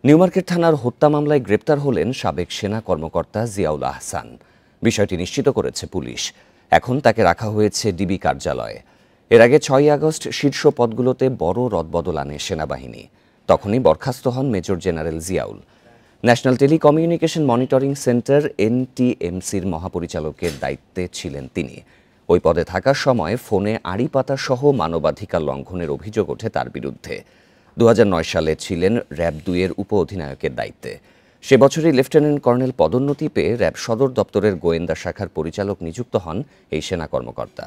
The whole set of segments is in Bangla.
নিউমার্কেট থানার হত্যা মামলায় গ্রেপ্তার হলেন সাবেক সেনা কর্মকর্তা জিয়াউল আহসান। বিষয়টি নিশ্চিত করেছে পুলিশ। এখন তাকে রাখা হয়েছে ডিবি কার্যালয়ে। এর আগে ৬ই আগস্ট শীর্ষ পদগুলোতে বড় রদবদল আনে সেনাবাহিনী। তখনই বরখাস্ত হন major general Ziaul. National telecommunication monitoring centre NTMCর মহাপরিচালকের দায়িত্বে ছিলেন তিনি। ওই পদে থাকার সময় ফোনে আড়ি পাতা সহ মানবাধিকার লঙ্ঘনের অভিযোগ ওঠে তার বিরুদ্ধে। ২০০৯ সালে ছিলেন র্যাব ২-এর উপ অধিনায়কের দায়িত্বে। সে বছরই লেফটেন্যান্ট কর্নেল পদোন্নতি পেয়ে র্যাব সদর দপ্তরের গোয়েন্দা শাখার পরিচালক নিযুক্ত হন এই সেনা কর্মকর্তা।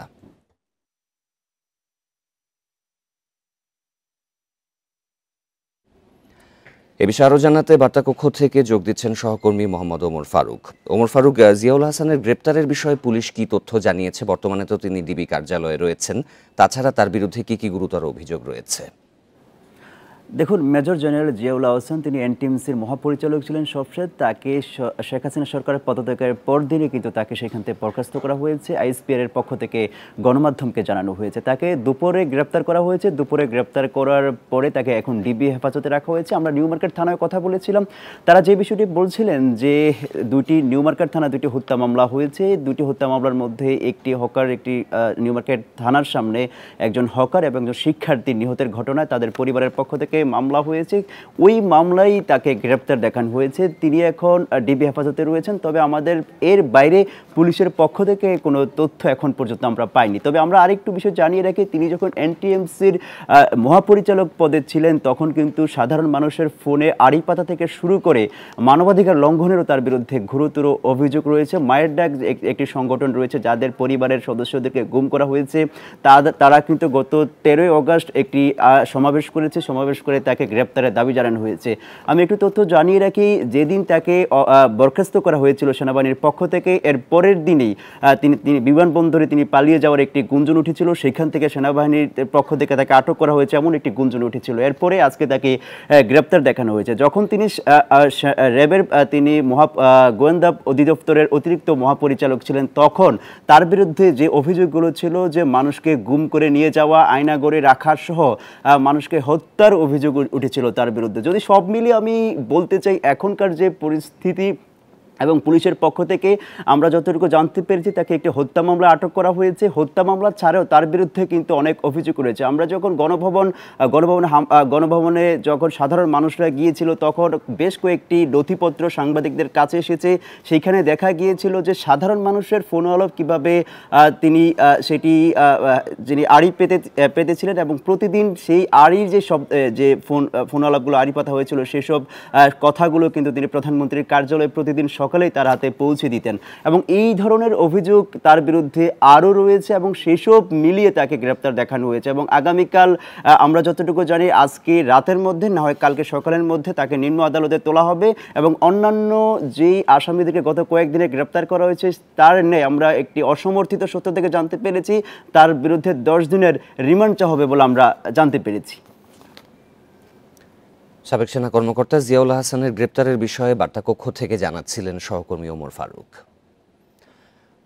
এ বিষয়ে আরও জানাতে বার্তাকক্ষ থেকে যোগ দিচ্ছেন সহকর্মী মোহাম্মদ ওমর ফারুক। ওমর ফারুক, জিয়াউল হাসানের গ্রেপ্তারের বিষয়ে পুলিশ কি তথ্য জানিয়েছে? বর্তমানে তো তিনি ডিবি কার্যালয়ে রয়েছেন, তাছাড়া তার বিরুদ্ধে কি গুরুতর অভিযোগ রয়েছে? দেখুন, মেজর জেনারেল জিয়াউল আহসান তিনি NTMCর মহাপরিচালক ছিলেন সবশেষ। তাকে শেখ হাসিনা সরকারের পদত্যাগের পরদিনই কিন্তু তাকে সেখান থেকে বরখাস্ত করা হয়েছে। ISPR এর পক্ষ থেকে গণমাধ্যমকে জানানো হয়েছে। তাকে দুপুরে গ্রেপ্তার করা হয়েছে। দুপুরে গ্রেপ্তার করার পরে তাকে এখন ডিবি হেফাজতে রাখা হয়েছে। আমরা নিউমার্কেট থানায় কথা বলেছিলাম, তারা যে বিষয়টি বলছিলেন যে নিউমার্কেট থানা 2টি হত্যা মামলা হয়েছে। 2টি হত্যা মামলার মধ্যে একটি হকার, একটি নিউমার্কেট থানার সামনে একজন হকার এবং একজন শিক্ষার্থী নিহতের ঘটনায় তাদের পরিবারের পক্ষ থেকে মামলা হয়েছে। ওই মামলায় তাকে গ্রেপ্তার দেখানো হয়েছে। তিনি এখন ডিবি হেফাজতে রয়েছেন। তবে আমাদের এর বাইরে পুলিশের পক্ষ থেকে কোনো তথ্য এখন পর্যন্ত আমরা পাইনি। তবে আমরা আরেকটু বিষয় জানিয়ে রাখি, তিনি যখন NTMCর মহাপরিচালক পদে ছিলেন তখন কিন্তু সাধারণ মানুষের ফোনে আড়ি পাতা থেকে শুরু করে মানবাধিকার লঙ্ঘনেরও তার বিরুদ্ধে গুরুতর অভিযোগ রয়েছে। মায়ের ডাক একটি সংগঠন রয়েছে যাদের পরিবারের সদস্যদেরকে গুম করা হয়েছে। তারা কিন্তু গত 13ই আগস্ট একটি সমাবেশ করেছে। সমাবেশ করে তাকে গ্রেপ্তারের দাবি জানানো হয়েছে। আমি একটু তথ্য জানিয়ে রাখি, যেদিন তাকে বরখাস্ত করা হয়েছিল সেনাবাহিনীর পক্ষ থেকে, এর পরের দিনেই তিনি বিমানবন্দরে তিনি পালিয়ে যাওয়ার একটি গুঞ্জন উঠেছিল। সেখান থেকে সেনাবাহিনীর পক্ষ থেকে তাকে আটক করা হয়েছে এমন একটি গুঞ্জন উঠেছিল। এরপরে আজকে তাকে গ্রেপ্তার দেখানো হয়েছে। যখন তিনি র্যাবের গোয়েন্দা অধিদপ্তরের অতিরিক্ত মহাপরিচালক ছিলেন তখন তার বিরুদ্ধে যে অভিযোগগুলো ছিল, যে মানুষকে গুম করে নিয়ে যাওয়া, আয়নাঘরে রাখার সহ মানুষকে হত্যার অভিযোগ উঠেছিল তার বিরুদ্ধে। যদি সব মিলিয়ে আমি বলতে চাই, এখনকার যে পরিস্থিতি এবং পুলিশের পক্ষ থেকে আমরা যতটুকু জানতে পেরেছি, তাকে একটি হত্যা মামলা আটক করা হয়েছে। হত্যা মামলা ছাড়াও তার বিরুদ্ধে কিন্তু অনেক অভিযোগ রয়েছে। আমরা যখন গণভবনে যখন সাধারণ মানুষরা গিয়েছিল তখন বেশ কয়েকটি নথিপত্র সাংবাদিকদের কাছে এসেছে। সেইখানে দেখা গিয়েছিল যে সাধারণ মানুষের ফোন আলাপ কীভাবে তিনি যিনি আড়ি পেতেছিলেন এবং প্রতিদিন সেই আড়ির যে ফোন আলাপগুলো আড়ি পাতা হয়েছিল সেসব কথাগুলো কিন্তু তিনি প্রধানমন্ত্রীর কার্যালয়ে প্রতিদিন সকালেই তার হাতে পৌঁছে দিতেন। এবং এই ধরনের অভিযোগ তার বিরুদ্ধে আরও রয়েছে এবং সেসব মিলিয়ে তাকে গ্রেপ্তার দেখানো হয়েছে। এবং আগামীকাল আমরা যতটুকু জানি আজকে রাতের মধ্যে না হয় কালকে সকালের মধ্যে তাকে নিম্ন আদালতে তোলা হবে। এবং অন্যান্য যেই আসামিদেরকে গত কয়েকদিনে গ্রেপ্তার করা হয়েছে তার নেই আমরা একটি অসমর্থিত সূত্র থেকে জানতে পেরেছি তার বিরুদ্ধে 10 দিনের রিমান্ড চাওয়া হবে বলে আমরা জানতে পেরেছি। সাবেক সেনা কর্মকর্তা জিয়াউল হাসানের গ্রেপ্তারের বিষয়ে বার্তাকক্ষ থেকে জানাচ্ছিলেন সহকর্মী ওমর ফারুক।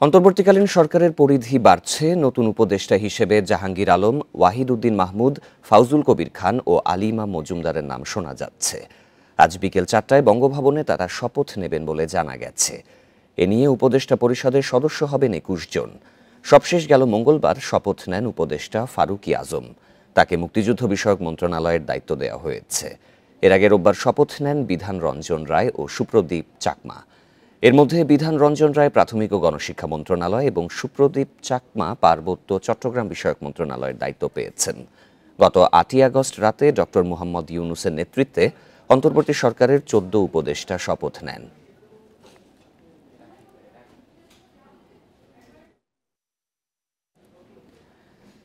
অন্তর্বর্তীকালীন সরকারের পরিধি বাড়ছে। নতুন উপদেষ্টা হিসেবে জাহাঙ্গীর আলম, ওয়াহিদ উদ্দিন মাহমুদ, ফাউজুল কবির খান ও আলিমা মজুমদারের নাম শোনা যাচ্ছে। আজ বিকেল 4টায় বঙ্গভবনে তারা শপথ নেবেন বলে জানা গেছে। এ নিয়ে উপদেষ্টা পরিষদের সদস্য হবেন 21 জন। সবশেষ গেল মঙ্গলবার শপথ নেন উপদেষ্টা ফারুকী আজম। তাকে মুক্তিযুদ্ধ বিষয়ক মন্ত্রণালয়ের দায়িত্ব দেওয়া হয়েছে। এর আগে রোববার শপথ নেন বিধান রঞ্জন রায় ও সুপ্রদীপ চাকমা। এর মধ্যে বিধান রঞ্জন রায় প্রাথমিক ও গণশিক্ষা মন্ত্রণালয় এবং সুপ্রদীপ চাকমা পার্বত্য চট্টগ্রাম বিষয়ক মন্ত্রণালয়ের দায়িত্ব পেয়েছেন। গত 8ই আগস্ট রাতে ডক্টর মুহাম্মদ ইউনূসের নেতৃত্বে অন্তর্বর্তী সরকারের 14 উপদেষ্টা শপথ নেন।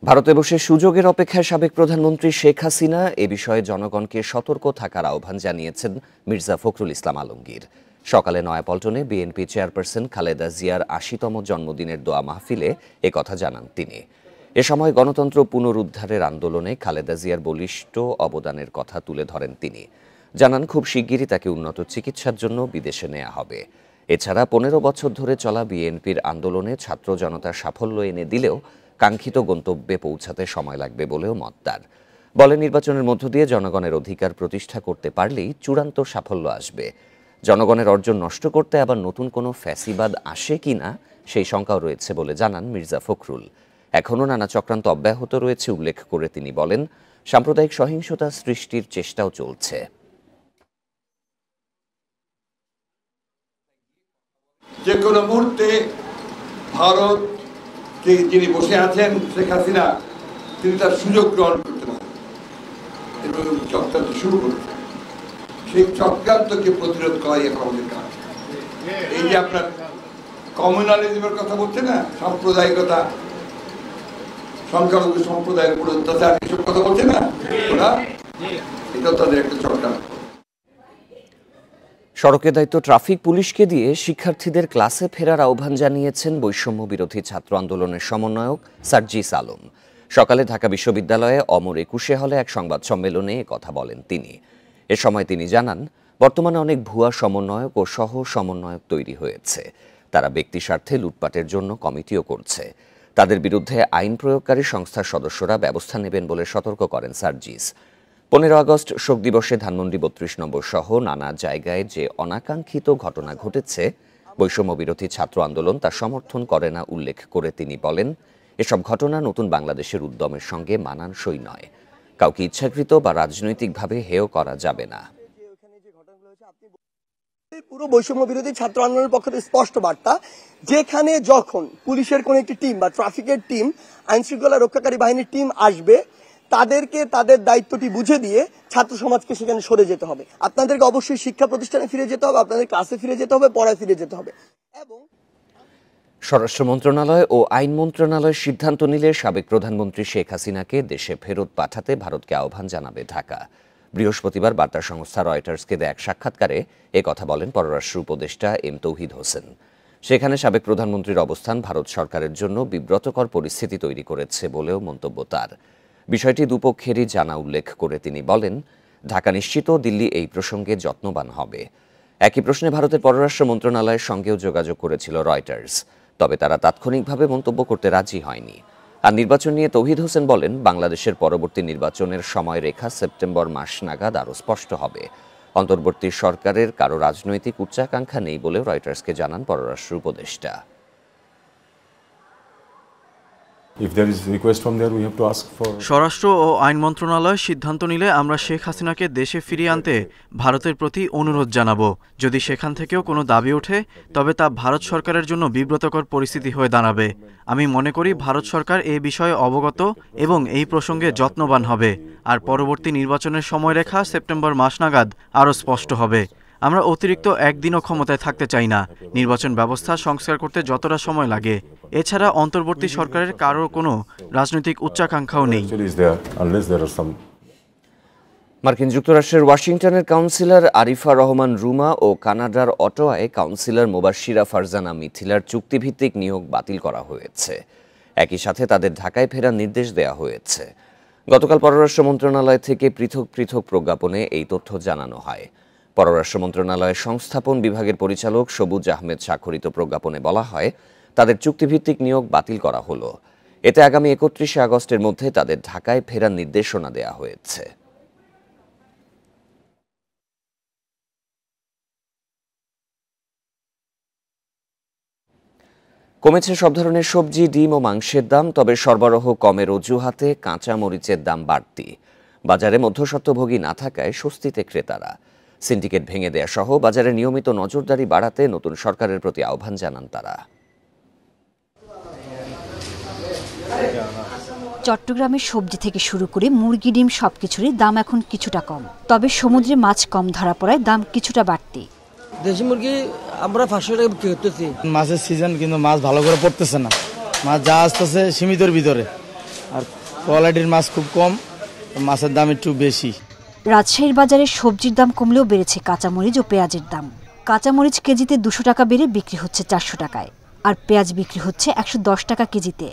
ভারতে বসে সুযোগের অপেক্ষায় সাবেক প্রধানমন্ত্রী শেখ হাসিনা এ বিষয়ে জনগণকে সতর্ক থাকার আহ্বান জানিয়েছেন মির্জা ফখরুল ইসলাম আলমগীর। সকালে নয়াপল্টনে বিএনপি চেয়ারপারসন খালেদা জিয়ার 80তম জন্মদিনের দোয়া মাহফিলে একথা জানান তিনি। এ সময় গণতন্ত্র পুনরুদ্ধারের আন্দোলনে খালেদা জিয়ার বলিষ্ঠ অবদানের কথা তুলে ধরেন তিনি। জানান খুব শিগগিরই তাকে উন্নত চিকিৎসার জন্য বিদেশে নেওয়া হবে। এছাড়া 15 বছর ধরে চলা বিএনপির আন্দোলনে ছাত্র জনতার সাফল্য এনে দিলেও কাঙ্ক্ষিত গন্তব্যে পৌঁছাতে সময় লাগবে বলেও মত তার। বলে নির্বাচনের মধ্য দিয়ে জনগণের অধিকার প্রতিষ্ঠা করতে পারলেই চূড়ান্ত সাফল্য আসবে। জনগণের অর্জন নষ্ট করতে আবার নতুন কোনো ফ্যাসিবাদ আসে কিনা সেই শঙ্কাও রয়েছে বলে জানান মির্জা ফখরুল। এখনও নানা চক্রান্ত অব্যাহত রয়েছে উল্লেখ করে তিনি বলেন, সাম্প্রদায়িক সহিংসতা সৃষ্টির চেষ্টাও চলছে। যে কোনো মুহূর্তে ভারতকে যিনি বসে আছেন শেখ হাসিনা, তিনি তার সুযোগ গ্রহণ করতে পারেন এবং চক্রান্ত শুরু করেছেন। সেই চক্রান্তকে প্রতিরোধ করাই এখন আমাদের কাজ। এই যে আপনার কমিউনালিজমের কথা বলছে না, সাম্প্রদায়িকতা, সংখ্যালঘু সম্প্রদায়ের উপর অত্যাচার, এসব কথা বলছে না ওরা, এটা তাদের একটা চক্রান্ত। সড়কের দায়িত্ব ট্রাফিক পুলিশকে দিয়ে শিক্ষার্থীদের ক্লাসে ফেরার আহ্বান জানিয়েছেন বৈষম্য বিরোধী ছাত্র আন্দোলনের সমন্বয়ক সার্জিস আলম। সকালে ঢাকা বিশ্ববিদ্যালয়ে অমর ২১ হলে এক সংবাদ সম্মেলনে কথা বলেন তিনি। এ সময় তিনি জানান, বর্তমানে অনেক ভুয়া সমন্বয়ক ও সহ সমন্বয়ক তৈরি হয়েছে। তারা ব্যক্তি স্বার্থে লুটপাটের জন্য কমিটিও করছে। তাদের বিরুদ্ধে আইন প্রয়োগকারী সংস্থার সদস্যরা ব্যবস্থা নেবেন বলে সতর্ক করেন সার্জিস। ১৫ আগস্ট শোক দিবসে ধানমন্ডি ৩২ নম্বর সহ নানা জায়গায় যে অনাকাঙ্ক্ষিত ঘটনা ঘটেছে, বৈষম্য বিরোধী ছাত্র আন্দোলন তা সমর্থন করে না উল্লেখ করে তিনি বলেন, এসব ঘটনা নতুন বাংলাদেশের উদ্যমের সঙ্গে মানানসই নয়। কাউকে ইচ্ছাকৃত বা রাজনৈতিকভাবে হেয় করা যাবে না। পুরো বৈষম্য বিরোধী ছাত্র আন্দোলনের পক্ষে স্পষ্ট বার্তা, যেখানে যখন পুলিশের কোন একটি টিম বা ট্রাফিকের টিম, আইন শৃঙ্খলা রক্ষাকারী বাহিনীর টিম আসবে, তাদেরকে তাদের দায়িত্বটি বুঝে দিয়ে ছাত্র সমাজকে সেখানে সরে যেতে হবে। আপনাদেরকে অবশ্যই শিক্ষা প্রতিষ্ঠানে ফিরে যেতে হবে, আপনাদের ক্লাসে ফিরে যেতে হবে, পড়ায় ফিরে যেতে হবে। এবং স্বরাষ্ট্র মন্ত্রণালয় ও আইন মন্ত্রণালয় সিদ্ধান্ত নিলে সাবেক প্রধানমন্ত্রী শেখ হাসিনাকে দেশে ফেরত পাঠাতে ভারতকে আহ্বান জানাবে ঢাকা। বৃহস্পতিবার বার্তা সংস্থা রয়টার্সকে দেয়া এক সাক্ষাৎকারে এ কথা বলেন পররাষ্ট্র উপদেষ্টা এম তৌহিদ হোসেন। সেখানে সাবেক প্রধানমন্ত্রীর অবস্থান ভারত সরকারের জন্য বিব্রতকর পরিস্থিতি তৈরি করেছে বলেও মন্তব্য তার। বিষয়টি দুপক্ষেরই জানা উল্লেখ করে তিনি বলেন, ঢাকা নিশ্চিত দিল্লি এই প্রসঙ্গে যত্নবান হবে। একই প্রশ্নে ভারতের পররাষ্ট্র মন্ত্রণালয়ের সঙ্গেও যোগাযোগ করেছিল রয়টার্স, তবে তারা তাৎক্ষণিকভাবে মন্তব্য করতে রাজি হয়নি। আর নির্বাচন নিয়ে তৌহিদ হোসেন বলেন, বাংলাদেশের পরবর্তী নির্বাচনের সময়রেখা সেপ্টেম্বর মাস নাগাদ আরও স্পষ্ট হবে। অন্তর্বর্তী সরকারের কারো রাজনৈতিক উচ্চাকাঙ্ক্ষা নেই বলেও রয়টার্সকে জানান পররাষ্ট্র উপদেষ্টা। স্বরাষ্ট্র ও আইন মন্ত্রণালয় সিদ্ধান্ত নিলে আমরা শেখ হাসিনাকে দেশে ফিরিয়ে আনতে ভারতের প্রতি অনুরোধ জানাবো। যদি সেখান থেকেও কোনো দাবি ওঠে, তবে তা ভারত সরকারের জন্য বিব্রতকর পরিস্থিতি হয়ে দাঁড়াবে। আমি মনে করি ভারত সরকার এ বিষয়ে অবগত এবং এই প্রসঙ্গে যত্নবান হবে। আর পরবর্তী নির্বাচনের সময়রেখা সেপ্টেম্বর মাস নাগাদ আরও স্পষ্ট হবে। আমরা অতিরিক্ত একদিনও ক্ষমতায় থাকতে চাই না। নির্বাচন ব্যবস্থা সংস্কার করতে যতটা সময় লাগে। এছাড়া অন্তর্বর্তী সরকারের কারোর কোনো রাজনৈতিক উচ্চাকাঙ্ক্ষাও নেই। মার্কিন যুক্তরাষ্ট্রের ওয়াশিংটনের কাউন্সিলর আরিফা রহমান রুমা ও কানাডার অটোয়ায় কাউন্সিলর মোবাশিরা ফারজানা মিথিলার চুক্তিভিত্তিক নিয়োগ বাতিল করা হয়েছে। একই সাথে তাদের ঢাকায় ফেরার নির্দেশ দেওয়া হয়েছে। গতকাল পররাষ্ট্র মন্ত্রণালয় থেকে পৃথক পৃথক প্রজ্ঞাপনে এই তথ্য জানানো হয়। পররাষ্ট্র মন্ত্রণালয়ের সংস্থাপন বিভাগের পরিচালক সবুজ আহমেদ স্বাক্ষরিত প্রজ্ঞাপনে বলা হয়, তাদের চুক্তিভিত্তিক নিয়োগ বাতিল করা হলো। এতে আগামী ৩১ আগস্টের মধ্যে তাদের ঢাকায় ফেরার নির্দেশনা দেওয়া হয়েছে। কমেছে সব ধরনের সবজি, ডিম ও মাংসের দাম, তবে সরবরাহ কমের অজুহাতে কাঁচা মরিচের দাম বাড়তি। বাজারে মধ্যস্বত্বভোগী না থাকায় স্বস্তিতে ক্রেতারা। সিন্ডিকেট ভেঙে দেয়া সহ বাজারে নিয়মিত নজরদারি বাড়াতে নতুন সরকারের প্রতি আহ্বান জানান তারা। চট্টগ্রামের সবজি থেকে শুরু করে মুরগি, ডিম সবকিছুরই দাম এখন কিছুটা কম, তবে সমুদ্রে মাছ কম ধরা পড়ায় দাম কিছুটা বাড়তি। দেশি মুরগি আমরা 500 টাকা বিক্রি করতেছি। মাছের সিজন, কিন্তু মাছ ভালো করে পড়তেছে না। মাছ যা আসতেছে সীমিতর ভিতরে, আর কোয়ালিটির মাছ খুব কম, মাছের দাম একটু বেশি। রাজশাহীর বাজারে সবজির দাম কমলেও বেড়েছে কাঁচামরিচ ও পেঁয়াজের দাম। কাঁচামরিচ কেজিতে 200 টাকা বেড়ে বিক্রি হচ্ছে 400 টাকায়, আর পেঁয়াজ বিক্রি হচ্ছে 110 টাকা কেজিতে।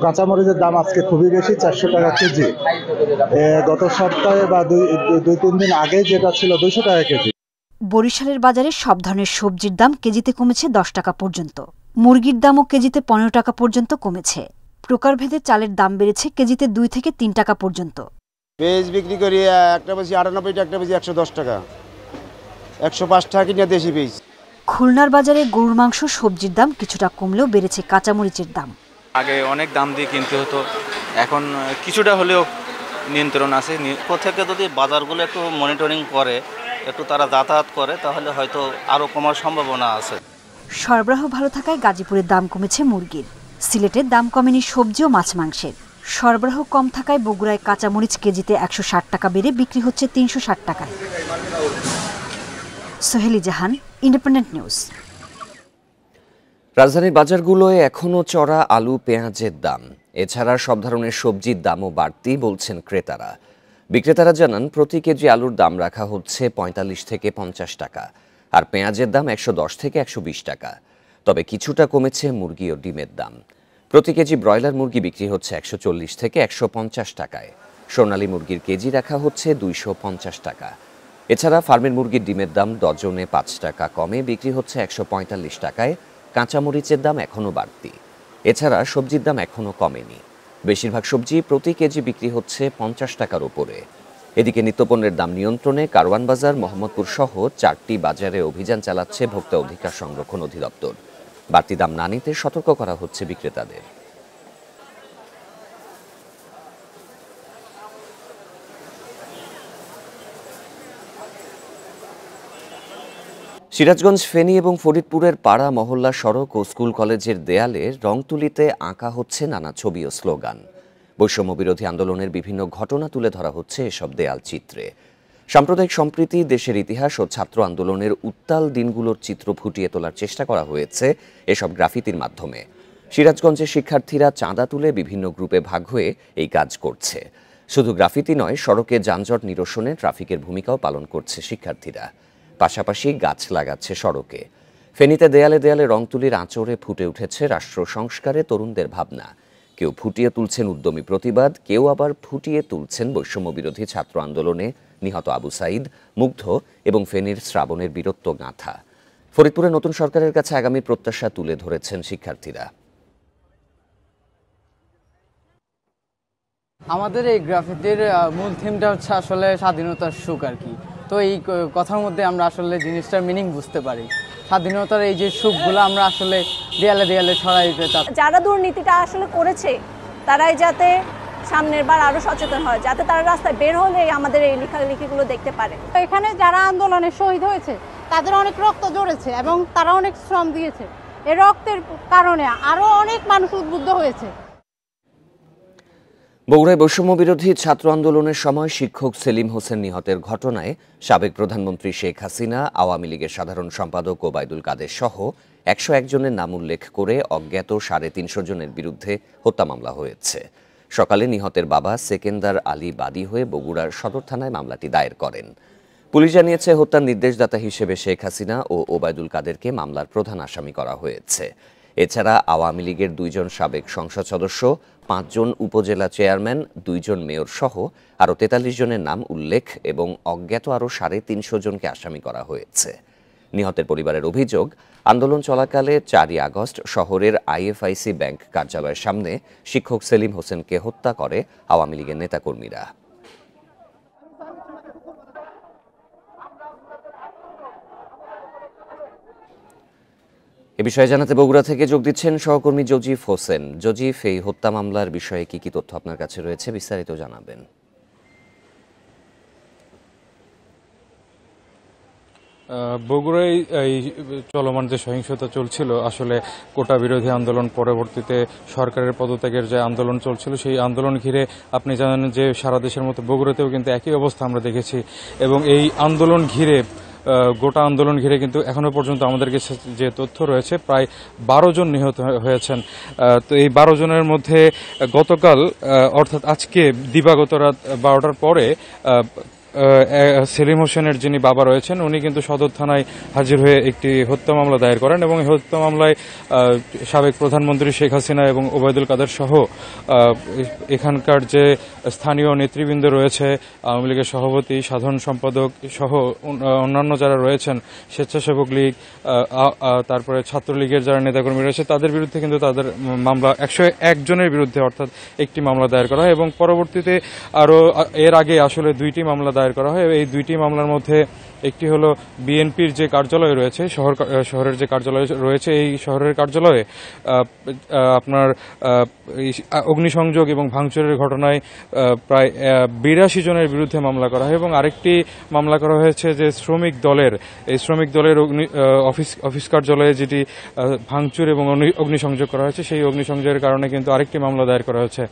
কাঁচামরিচের দাম আজকে খুবই বেশি, 400 টাকা কেজি। গত সপ্তাহে বা 2-3 দিন আগে যেটা ছিল 200 টাকা কেজি। বরিশালের বাজারে সব ধরনের সবজির দাম কেজিতে কমেছে 10 টাকা পর্যন্ত। মুরগির দামও কেজিতে 15 টাকা পর্যন্ত কমেছে। প্রকারভেদে চালের দাম বেড়েছে কেজিতে 2 থেকে 3 টাকা পর্যন্ত। পেঁয়াজ বিক্রি করি একটা বেশি 98 টাকা, একটা বেশি 110 টাকা, 105 টাকা কিনে দেশি পেঁয়াজ। খুলনার বাজারে গরুর মাংস সবজির দাম কিছুটা কমলেও বেড়েছে কাঁচামরিচের দাম। আগে অনেক দাম দিয়ে কিনতে হতো, এখন কিছুটা হলেও নিয়ন্ত্রণ আছে। প্রত্যেকে যদি বাজারগুলো একটু মনিটরিং করে, একটু তারা যাতায়াত করে, তাহলে হয়তো আরও কমার সম্ভাবনা আছে। সরবরাহ ভালো থাকায় গাজীপুরের দাম কমেছে মুরগির। সিলেটের দাম কমেনি সবজি ও মাছ মাংসের। সরবরাহ কম থাকায় বগুড়ায় কাঁচামরিচ কেজিতে 160 টাকা বেড়ে বিক্রি হচ্ছে 360 টাকায়। সোহেলি জাহান, ইন্ডিপেন্ডেন্ট নিউজ। রাজধানীর বাজারগুলোয় এখনও চড়া আলু পেঁয়াজের দাম। এছাড়া সব ধরনের সবজির দামও বাড়তি বলছেন ক্রেতারা। বিক্রেতারা জানান প্রতি কেজি আলুর দাম রাখা হচ্ছে 45 থেকে 50 টাকা, আর পেঁয়াজের দাম 110 থেকে 120 টাকা। তবে কিছুটা কমেছে মুরগি ও ডিমের দাম। প্রতি কেজি ব্রয়লার মুরগি বিক্রি হচ্ছে 140 থেকে 150 টাকায়। সোনালী মুরগির কেজি রাখা হচ্ছে 250 টাকা। এছাড়া ফার্মের মুরগির ডিমের দাম ডজনে 5 টাকা কমে বিক্রি হচ্ছে 145 টাকায়। কাঁচামরিচের দাম এখনও বাড়তি। এছাড়া সবজির দাম এখনও কমেনি। বেশিরভাগ সবজি প্রতি কেজি বিক্রি হচ্ছে 50 টাকার উপরে। এদিকে নিত্যপণ্যের দাম নিয়ন্ত্রণে কারওয়ান বাজার, মোহাম্মদপুর সহ 4টি বাজারে অভিযান চালাচ্ছে ভোক্তা অধিকার সংরক্ষণ অধিদপ্তর। বাড়তি দাম না নিতে সতর্ক করা হচ্ছে বিক্রেতাদের। সিরাজগঞ্জ, ফেনী এবং ফরিদপুরের পাড়া মহল্লা সড়ক ও স্কুল কলেজের দেয়ালে রং তুলিতে আঁকা হচ্ছে নানা ছবি ও স্লোগান। বৈষম্য বিরোধী আন্দোলনের বিভিন্ন ঘটনা তুলে ধরা হচ্ছে এসব দেয়াল চিত্রে। সাম্প্রদায়িক সম্প্রীতি, দেশের ইতিহাস ও ছাত্র আন্দোলনের উত্তাল দিনগুলোর চিত্র ফুটিয়ে তোলার চেষ্টা করা হয়েছে এসব গ্রাফিতির মাধ্যমে। সিরাজগঞ্জের শিক্ষার্থীরা চাঁদা তুলে বিভিন্ন গ্রুপে ভাগ হয়ে এই কাজ করছে। শুধু গ্রাফিতি নয়, সড়কে যানজট নিরসনে ট্রাফিকের ভূমিকাও পালন করছে শিক্ষার্থীরা। পাশাপাশি গাছ লাগাচ্ছে সড়কে। ফেনীতে দেয়ালে দেয়ালে রং তুলির আঁচড়ে ফুটে উঠেছে রাষ্ট্র সংস্কারে তরুণদের ভাবনা। কেউ ফুটিয়ে তুলছেন উদ্যমী প্রতিবাদ, কেউ আবার ফুটিয়ে তুলছেন বৈষম্য বিরোধী ছাত্র আন্দোলনে নিহত আবু সাইদ, মুগ্ধ এবং ফেনীর শ্রাবণের বীরত্ব গাঁথা। ফরিদপুরে নতুন সরকারের কাছে আগামী প্রত্যাশা তুলে ধরেছেন শিক্ষার্থীরা। আমাদের এই গ্রাফিতির মূল থিমটা হচ্ছে আসলে স্বাধীনতার সুখ আর কি। তো এই কথার মধ্যে আমরা আসলে জিনিসটার মিনিং বুঝতে পারি। স্বাধীনতার এই যে সুখগুলো আমরা আসলে দেয়ালে দেয়ালে ছড়াই দিতে চাই। যারা দুর্নীতিটা আসলে করেছে তারাই যাতে সামনের বার আরো সচেতন হয়, যাতে তারা রাস্তায় বের হলে আমাদের এই লেখালেখিগুলো দেখতে পারে। এখানে যারা আন্দোলনে শহীদ হয়েছে তাদের অনেক রক্ত ঝরেছে এবং তারা অনেক শ্রম দিয়েছে। এই রক্তের কারণে আরো অনেক মানুষ উদ্বুদ্ধ হয়েছে। বগুড়ায় বৈষম্য বিরোধী ছাত্র আন্দোলনের সময় শিক্ষক সেলিম হোসেন নিহতের ঘটনায় সাবেক প্রধানমন্ত্রী শেখ হাসিনা, আওয়ামী লীগের সাধারণ সম্পাদক ওবায়দুল কাদের সহ 101 জনের নাম উল্লেখ করে অজ্ঞাত 350 জনের বিরুদ্ধে হত্যা মামলা হয়েছে। সকালে নিহতের বাবা সেকেন্দার আলী বাদী হয়ে বগুড়ার সদর থানায় মামলাটি দায়ের করেন। পুলিশ জানিয়েছে হত্যার নির্দেশদাতা হিসেবে শেখ হাসিনা ও ওবায়দুল কাদেরকে মামলার প্রধান আসামি করা হয়েছে। এছাড়া আওয়ামী লীগের 2 জন সাবেক সংসদ সদস্য, 5 জন উপজেলা চেয়ারম্যান, 2 জন মেয়র সহ আরও 43 জনের নাম উল্লেখ এবং অজ্ঞাত আরও 350 জনকে আসামি করা হয়েছে। নিহতের পরিবারের অভিযোগ, আন্দোলন চলাকালে 4ই আগস্ট শহরের আইএফআইসি ব্যাংক কার্যালয়ের সামনে শিক্ষক সেলিম হোসেনকে হত্যা করে আওয়ামী লীগের নেতাকর্মীরা। এ বিষয়ে জানাতে বগুড়া থেকে যোগ দিচ্ছেন সহকর্মী জজিফ হোসেন। জজিফ, এই হত্যা মামলার বিষয়ে কি কি তথ্য আপনার কাছে রয়েছে, বিস্তারিত জানাবেন। বগুড়ায় এই চলমান যে সহিংসতা চলছিল, আসলে কোটা বিরোধী আন্দোলন, পরবর্তীতে সরকারের পদত্যাগের যে আন্দোলন চলছিল, সেই আন্দোলন ঘিরে আপনি জানেন যে সারা দেশের মতো বগুড়াতেও কিন্তু একই অবস্থা আমরা দেখেছি। এবং এই আন্দোলন ঘিরে, গোটা আন্দোলন ঘিরে কিন্তু এখনো পর্যন্ত আমাদের কাছে যে তথ্য রয়েছে, প্রায় 12 জন নিহত হয়েছেন। তো এই 12 জনের মধ্যে গতকাল অর্থাৎ আজকে দিবাগত রাত 12টার পরে সেলিম হোসেনের যিনি বাবা রয়েছেন উনি কিন্তু সদর থানায় হাজির হয়ে একটি হত্যা মামলা দায়ের করেন এবং এই হত্যা মামলায় সাবেক প্রধানমন্ত্রী শেখ হাসিনা এবং ওবায়দুল কাদের সহ এখানকার যে স্থানীয় নেতৃবৃন্দ রয়েছে, আওয়ামী লীগের সভাপতি, সাধারণ সম্পাদক সহ অন্যান্য যারা রয়েছেন, স্বেচ্ছাসেবক লীগ, তারপরে ছাত্রলীগের যারা নেতাকর্মী রয়েছে, তাদের বিরুদ্ধে কিন্তু তাদের মামলা 101 জনের বিরুদ্ধে অর্থাৎ একটি মামলা দায়ের করা হয় এবং পরবর্তীতে আরও এর আগে আসলে 2টি মামলা দায়ের করা হয়। এই 2টি মামলার মধ্যে একটি হলো বিএনপির যে কার্যালয় রয়েছে, শহরের যে কার্যালয় রয়েছে, এই শহরের কার্যালয়ে আপনার অগ্নিসংযোগ এবং ভাঙচুরের ঘটনায় প্রায় 82 জনের বিরুদ্ধে মামলা করা হয় এবং আরেকটি মামলা করা হয়েছে যে শ্রমিক দলের অফিস কার্যালয়ে যেটি ভাঙচুর এবং অগ্নিসংযোগ করা হয়েছে, সেই অগ্নিসংযোগের কারণে কিন্তু আরেকটি মামলা দায়ের করা হয়েছে।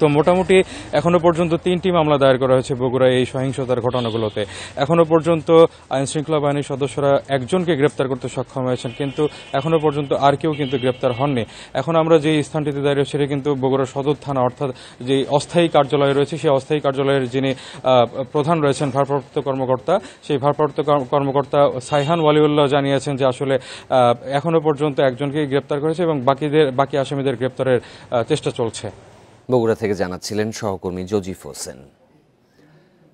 তো মোটামুটি এখনো পর্যন্ত 3টি মামলা দায়ের করা হয়েছে বগুড়ায় এই সহিংসতার ঘটনাগুলোতে। এখনো পর্যন্ত আইনশৃঙ্খলা বাহিনীর সদস্যরা একজনকে গ্রেপ্তার করতে সক্ষম হয়েছেন, কিন্তু এখনো পর্যন্ত আর কেউ কিন্তু গ্রেপ্তার হননি। এখন আমরা যে স্থানটিতে দাঁড়িয়ে সেটা কিন্তু বগুড়া সদর থানা, অর্থাৎ যে অস্থায়ী কার্যালয় রয়েছে, সেই অস্থায়ী কার্যালয়ের যিনি প্রধান রয়েছেন, ভারপ্রাপ্ত কর্মকর্তা, সেই ভারপ্রাপ্ত কর্মকর্তা সাইহান ওয়ালিউল্লাহ জানিয়েছেন যে আসলে এখনো পর্যন্ত একজনকেই গ্রেপ্তার করেছে এবং বাকি আসামিদের গ্রেপ্তারের চেষ্টা চলছে। বগুড়া থেকে জানাচ্ছিলেন সহকর্মী জজিফ হোসেন।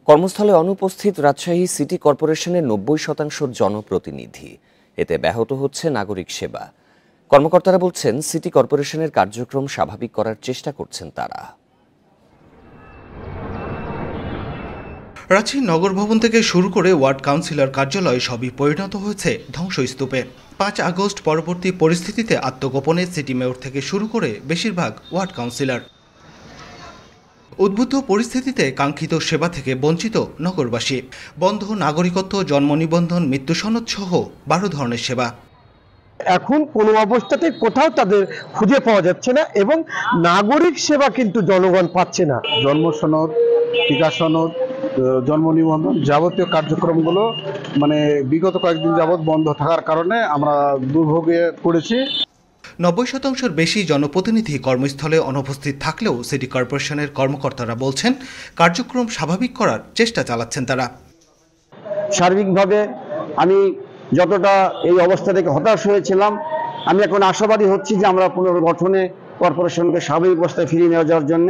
কর্মস্থলে অনুপস্থিত রাজশাহী সিটি কর্পোরেশনের 90% জনপ্রতিনিধি, এতে ব্যাহত হচ্ছে নাগরিক সেবা। কর্মকর্তারা বলছেন সিটি কর্পোরেশনের কার্যক্রম স্বাভাবিক করার চেষ্টা করছেন তারা। রাজশাহী নগর ভবন থেকে শুরু করে ওয়ার্ড কাউন্সিলর কার্যালয় সবই পরিণত হয়েছে ধ্বংসস্তূপে। 5 আগস্ট পরবর্তী পরিস্থিতিতে আত্মগোপনে সিটি মেয়র থেকে শুরু করে বেশিরভাগ ওয়ার্ড কাউন্সিলর। উদ্বুদ্ধ পরিস্থিতিতে কাঙ্ক্ষিত সেবা থেকে বঞ্চিত নগরবাসী। বন্ধ নাগরিকত্ব, জন্ম নিবন্ধন, মৃত্যু সনদ সহ 12 ধরনের সেবা। এখন কোনো অবস্থাতে কোথাও তাদের খুঁজে পাওয়া যাচ্ছে না এবং নাগরিক সেবা কিন্তু জনগণ পাচ্ছে না। জন্ম সনদ, টিকা সনদ, জন্ম নিবন্ধন যাবতীয় কার্যক্রমগুলো বিগত কয়েকদিন যাবৎ বন্ধ থাকার কারণে আমরা দুর্ভোগে পড়েছি। 90% বেশি জনপ্রতিনিধি কর্মস্থলে অনুপস্থিত থাকলেও সিটি কর্পোরেশনের কর্মকর্তারা বলছেন কার্যক্রম স্বাভাবিক করার চেষ্টা চালাচ্ছেন তারা। সার্বিকভাবে আমি যতটা এই অবস্থা থেকে হতাশ হয়েছিলাম, আমি এখন আশাবাদী হচ্ছি যে আমরা পুনর্গঠনে কর্পোরেশনকে স্বাভাবিক অবস্থায় ফিরিয়ে নিয়ে যাওয়ার জন্য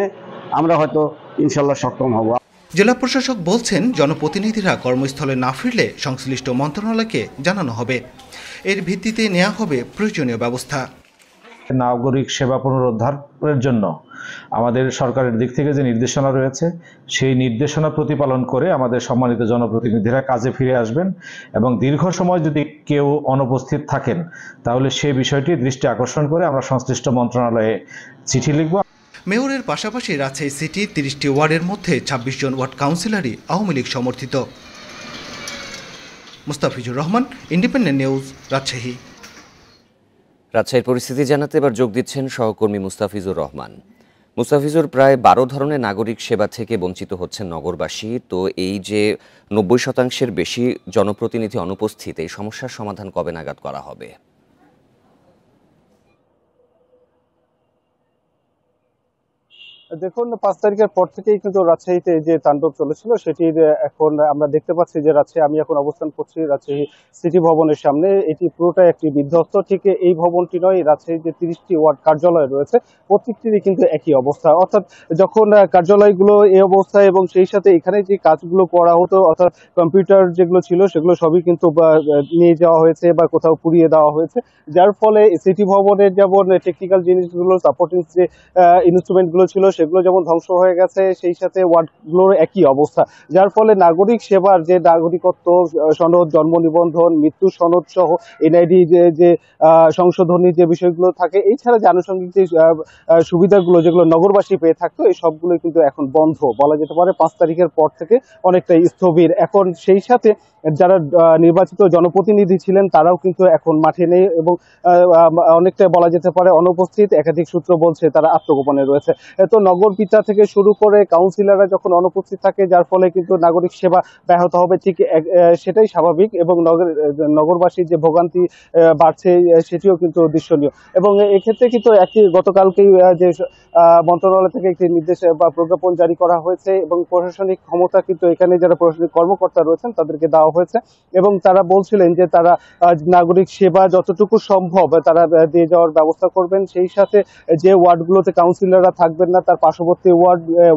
আমরা হয়তো ইনশাল্লাহ সক্ষম হব। জেলা প্রশাসক বলছেন জনপ্রতিনিধিরা কর্মস্থলে না ফিরলে সংশ্লিষ্ট মন্ত্রণালয়কে জানানো হবে, এর ভিত্তিতে নেওয়া হবে প্রয়োজনীয় ব্যবস্থা। নাগরিক সেবা পুনরুদ্ধারের জন্য আমাদের সরকারের দিক থেকে যে নির্দেশনা রয়েছে সেই নির্দেশনা প্রতিপালন করে আমাদের সম্মানিত জনপ্রতিনিধিরা কাজে ফিরে আসবেন এবং দীর্ঘ সময় যদি কেউ অনুপস্থিত থাকেন তাহলে সেই বিষয়টি দৃষ্টি আকর্ষণ করে আমরা সংশ্লিষ্ট মন্ত্রণালয়ে চিঠি লিখব। মেয়রের পাশাপাশি রাজশাহী সিটির 30টি ওয়ার্ডের মধ্যে 26 জন ওয়ার্ড কাউন্সিলরই আওয়ামী লীগ সমর্থিত। Mustafizur Rahman, independent news, Rajshahi. রাজশাহীর পরিস্থিতি জানাতে এবার যোগ দিচ্ছেন সহকর্মী মুস্তাফিজুর রহমান। মুস্তাফিজুর, প্রায় 12 ধরনের নাগরিক সেবা থেকে বঞ্চিত হচ্ছেন নগরবাসী। তো এই যে 90%-এর বেশি জনপ্রতিনিধি অনুপস্থিত, এই সমস্যার সমাধান কবে নাগাদ করা হবে? দেখুন, 5 তারিখের পর থেকেই কিন্তু রাজশাহীতে যে তাণ্ডব চলেছিল সেটির এখন আমরা দেখতে পাচ্ছি যে আমি এখন অবস্থান করছি রাজশাহী সিটি ভবনের সামনে। এটি পুরোটাই একটি বিধ্বস্ত। ঠিক এই ভবনটি নয়, রাজশাহীর যে 30টি ওয়ার্ড কার্যালয় রয়েছে প্রত্যেকটিরই কিন্তু একই অবস্থা। অর্থাৎ যখন কার্যালয়গুলো এই অবস্থায় এবং সেই সাথে এখানে যে কাজগুলো করা হতো, অর্থাৎ কম্পিউটার যেগুলো ছিল সেগুলো সবই কিন্তু নিয়ে যাওয়া হয়েছে বা কোথাও পুড়িয়ে দেওয়া হয়েছে, যার ফলে সিটি ভবনের যেমন টেকনিক্যাল জিনিসগুলো, সাপোর্টিং যে ইনস্ট্রুমেন্টগুলো ছিল সেগুলো যেমন ধ্বংস হয়ে গেছে, সেই সাথে ওয়ার্ডগুলোর একই অবস্থা, যার ফলে নাগরিক সেবার যে নাগরিকত্ব সনদ, জন্ম নিবন্ধন, মৃত্যু সনদ সহ এনআইডি যে সংশোধনী যে বিষয়গুলো থাকে, এছাড়া যে আনুষঙ্গিক যে সুবিধাগুলো যেগুলো নগরবাসী পেয়ে থাকতো, এই সবগুলো কিন্তু এখন বন্ধ বলা যেতে পারে। 5 তারিখের পর থেকে অনেকটাই স্থবির। এখন সেই সাথে যারা নির্বাচিত জনপ্রতিনিধি ছিলেন তারাও কিন্তু এখন মাঠে নেই এবং অনেকটা বলা যেতে পারে অনুপস্থিত। একাধিক সূত্র বলছে তারা আত্মগোপনে রয়েছে। তো নগর পিতা থেকে শুরু করে কাউন্সিলররা যখন অনুপস্থিত থাকে, যার ফলে কিন্তু নাগরিক সেবা ব্যাহত হবে, ঠিক সেটাই স্বাভাবিক এবং নগরবাসীর যে ভোগান্তি বাড়ছে সেটিও কিন্তু দৃশ্যনীয়। এবং এক্ষেত্রে কিন্তু গতকালকেই যে মন্ত্রণালয় থেকে একটি নির্দেশ বা প্রজ্ঞাপন জারি করা হয়েছে এবং প্রশাসনিক ক্ষমতা কিন্তু এখানে যারা প্রশাসনিক কর্মকর্তা রয়েছেন তাদেরকে দেওয়া হয়েছে এবং তারা বলছিলেন যে তারা নাগরিক সেবা যতটুকু সম্ভব তারা দিয়ে যাওয়ার ব্যবস্থা করবেন। সেই সাথে যে ওয়ার্ডগুলোতে কাউন্সিলররা থাকবেন না, তার পার্শ্ববর্তী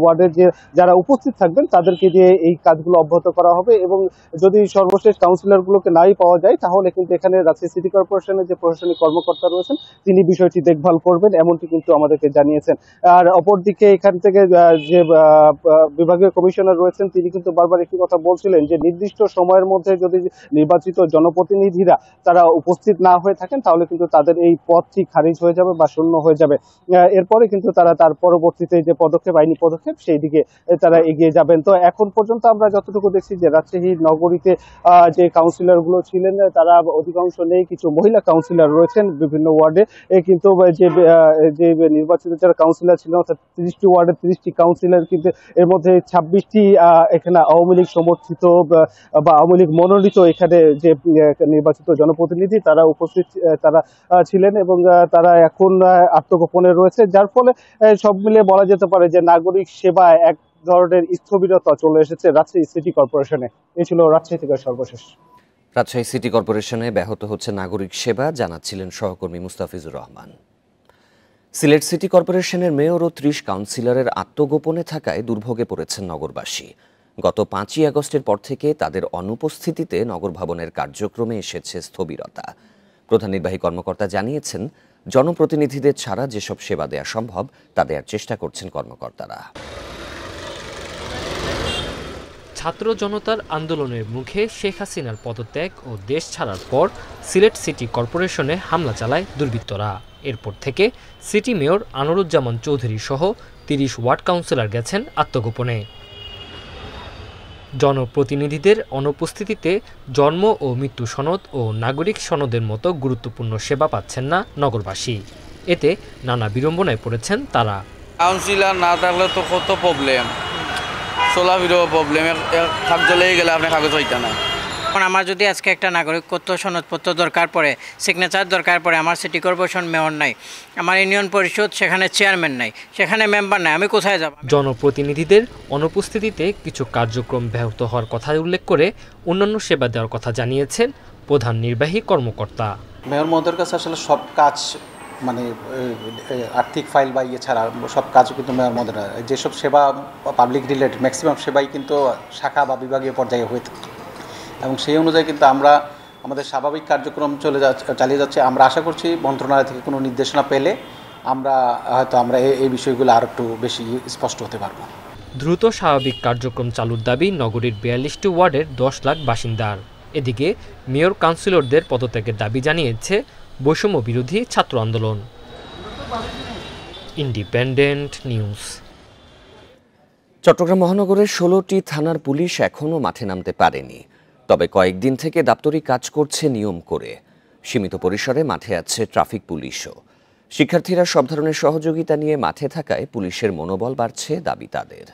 ওয়ার্ডের যে যারা উপস্থিত থাকবেন তাদেরকে দিয়ে এই কাজগুলো অব্যাহত করা হবে এবং যদি সর্বশেষ কাউন্সিলরগুলোকে নাই পাওয়া যায় তাহলে কিন্তু এখানে রাজশাহী সিটি কর্পোরেশনের যে প্রশাসনিক কর্মকর্তা রয়েছেন তিনি বিষয়টি দেখভাল করবেন, এমনটি কিন্তু আমাদেরকে জানিয়েছেন। আর অপরদিকে এখান থেকে যে বিভাগীয় কমিশনার রয়েছেন তিনি কিন্তু বারবার একটি কথা বলছিলেন যে নির্দিষ্ট সময়ের মধ্যে যদি নির্বাচিত জনপ্রতিনিধিরা তারা উপস্থিত না হয়ে থাকেন তাহলে কিন্তু তাদের এই পদটি খারিজ হয়ে যাবে বা শূন্য হয়ে যাবে। এরপরে কিন্তু তারা তার পরবর্তীতে যে পদক্ষেপ, আইনি পদক্ষেপ, সেই দিকে তারা এগিয়ে যাবেন। তো এখন পর্যন্ত আমরা যতটুকু দেখছি যে রাজশাহী নগরীতে যে কাউন্সিলরগুলো ছিলেন তারা অধিকাংশ নেই, কিছু মহিলা কাউন্সিলর রয়েছেন বিভিন্ন ওয়ার্ডে, কিন্তু যে নির্বাচিত যারা কাউন্সিলর ছিলেন অর্থাৎ 30টি ওয়ার্ডের 30টি কাউন্সিলর, কিন্তু এর মধ্যে 26টি এখানে আওয়ামী লীগ সমর্থিত বা আওয়ামী লীগ মনোনীত এখানে যে নির্বাচিত জনপ্রতিনিধি তারা উপস্থিত তারা ছিলেন এবং তারা এখন আত্মগোপনে রয়েছে, যার ফলে সব মিলিয়ে বলা যেতে পারে যে নাগরিক সেবা এক ধরনের স্থবিরতা চলে এসেছে রাজশাহী সিটি কর্পোরেশনে। এই ছিল রাজশাহী থেকে সর্বশেষ। রাজশাহী সিটি কর্পোরেশনে ব্যাহত হচ্ছে নাগরিক সেবা, জানাচ্ছিলেন সহকর্মী মুস্তাফিজুর রহমান। সিলেট সিটি কর্পোরেশনের মেয়র ও 30 কাউন্সিলরের আত্মগোপনে থাকায় দুর্ভোগে পড়েছেন নগরবাসী। গত 5ই আগস্টের পর থেকে তাদের অনুপস্থিতিতে নগর ভবনের কার্যক্রমে এসেছে স্থবিরতা। প্রধান নির্বাহী কর্মকর্তা জানিয়েছেন, জনপ্রতিনিধিদের ছাড়া যেসব সেবা দেওয়া সম্ভব তা দেওয়ার চেষ্টা করছেন কর্মকর্তারা। ছাত্র জনতার আন্দোলনের মুখে শেখ হাসিনার পদত্যাগ ও দেশ ছাড়ার পর সিলেট সিটি কর্পোরেশনে হামলা চালায় দুর্বৃত্তরা। এরপর থেকে সিটি মেয়র আনোয়ারুজ্জামান চৌধুরী সহ 30 ওয়ার্ড কাউন্সিলর গেছেন আত্মগোপনে। জনপ্রতিনিধিদের অনুপস্থিতিতে জন্ম ও মৃত্যু সনদ ও নাগরিক সনদের মতো গুরুত্বপূর্ণ সেবা পাচ্ছেন না নগরবাসী। এতে নানা বিড়ম্বনায় পড়েছেন তারা। কাউন্সিলর না থাকলে তো কত প্রবলেম, চলাফেরও প্রবলেম, কাগজ লেগে গেলে আপনি কাগজ হইতে না। আমার যদি আজকে একটা নাগরিকত্ব সনদপত্র দরকার পড়ে, সিগনেচার দরকার পড়ে, আমার সিটি কর্পোরেশন মেয়র নাই, আমার ইউনিয়ন পরিষদ সেখানে চেয়ারম্যান নাই, সেখানে মেম্বার নাই, আমি কোথায় যাব? জনপ্রতিনিধিদের অনুপস্থিতিতে কিছু কার্যক্রম ব্যাহত হওয়ার কথা উল্লেখ করে অন্যান্য সেবা দেওয়ার কথা জানিয়েছেন প্রধান নির্বাহী কর্মকর্তা। মেয়র মহোদয়ের কাছে আসলে সব কাজ মানে আর্থিক ফাইল বা ইয়ে ছাড়া সব কাজও কিন্তু মেয়র মহোদয়, যেসব সেবা পাবলিক রিলেটেড ম্যাক্সিমাম সেবাই কিন্তু শাখা বা বিভাগীয় পর্যায়ে হয়ে থাকে এবং সেই অনুযায়ী কিন্তু আমরা আমাদের স্বাভাবিক কার্যক্রম চালিয়ে যাচ্ছে। আমরা আশা করছি মন্ত্রণালয় থেকে কোনো নির্দেশনা পেলে আমরা এই বিষয়গুলো আর একটু বেশি স্পষ্ট হতে পারব। দ্রুত স্বাভাবিক কার্যক্রম চালুর দাবি নগরীর 42টি ওয়ার্ডের 10 লাখ বাসিন্দার। এদিকে মেয়র কাউন্সিলরদের পদত্যাগের দাবি জানিয়েছে বৈষম্য বিরোধী ছাত্র আন্দোলন। Independent news. চট্টগ্রাম মহানগরের 16টি থানার পুলিশ এখনও মাঠে নামতে পারেনি, তবে কয়েকদিন থেকে দাপ্তরিক কাজ করছে নিয়ম করে। সীমিত পরিসরে মাঠে আছে ট্রাফিক পুলিশও। শিক্ষার্থীরা সব ধরনের সহযোগিতা নিয়ে মাঠে থাকায় পুলিশের মনোবল বাড়ছে, দাবি তাদের।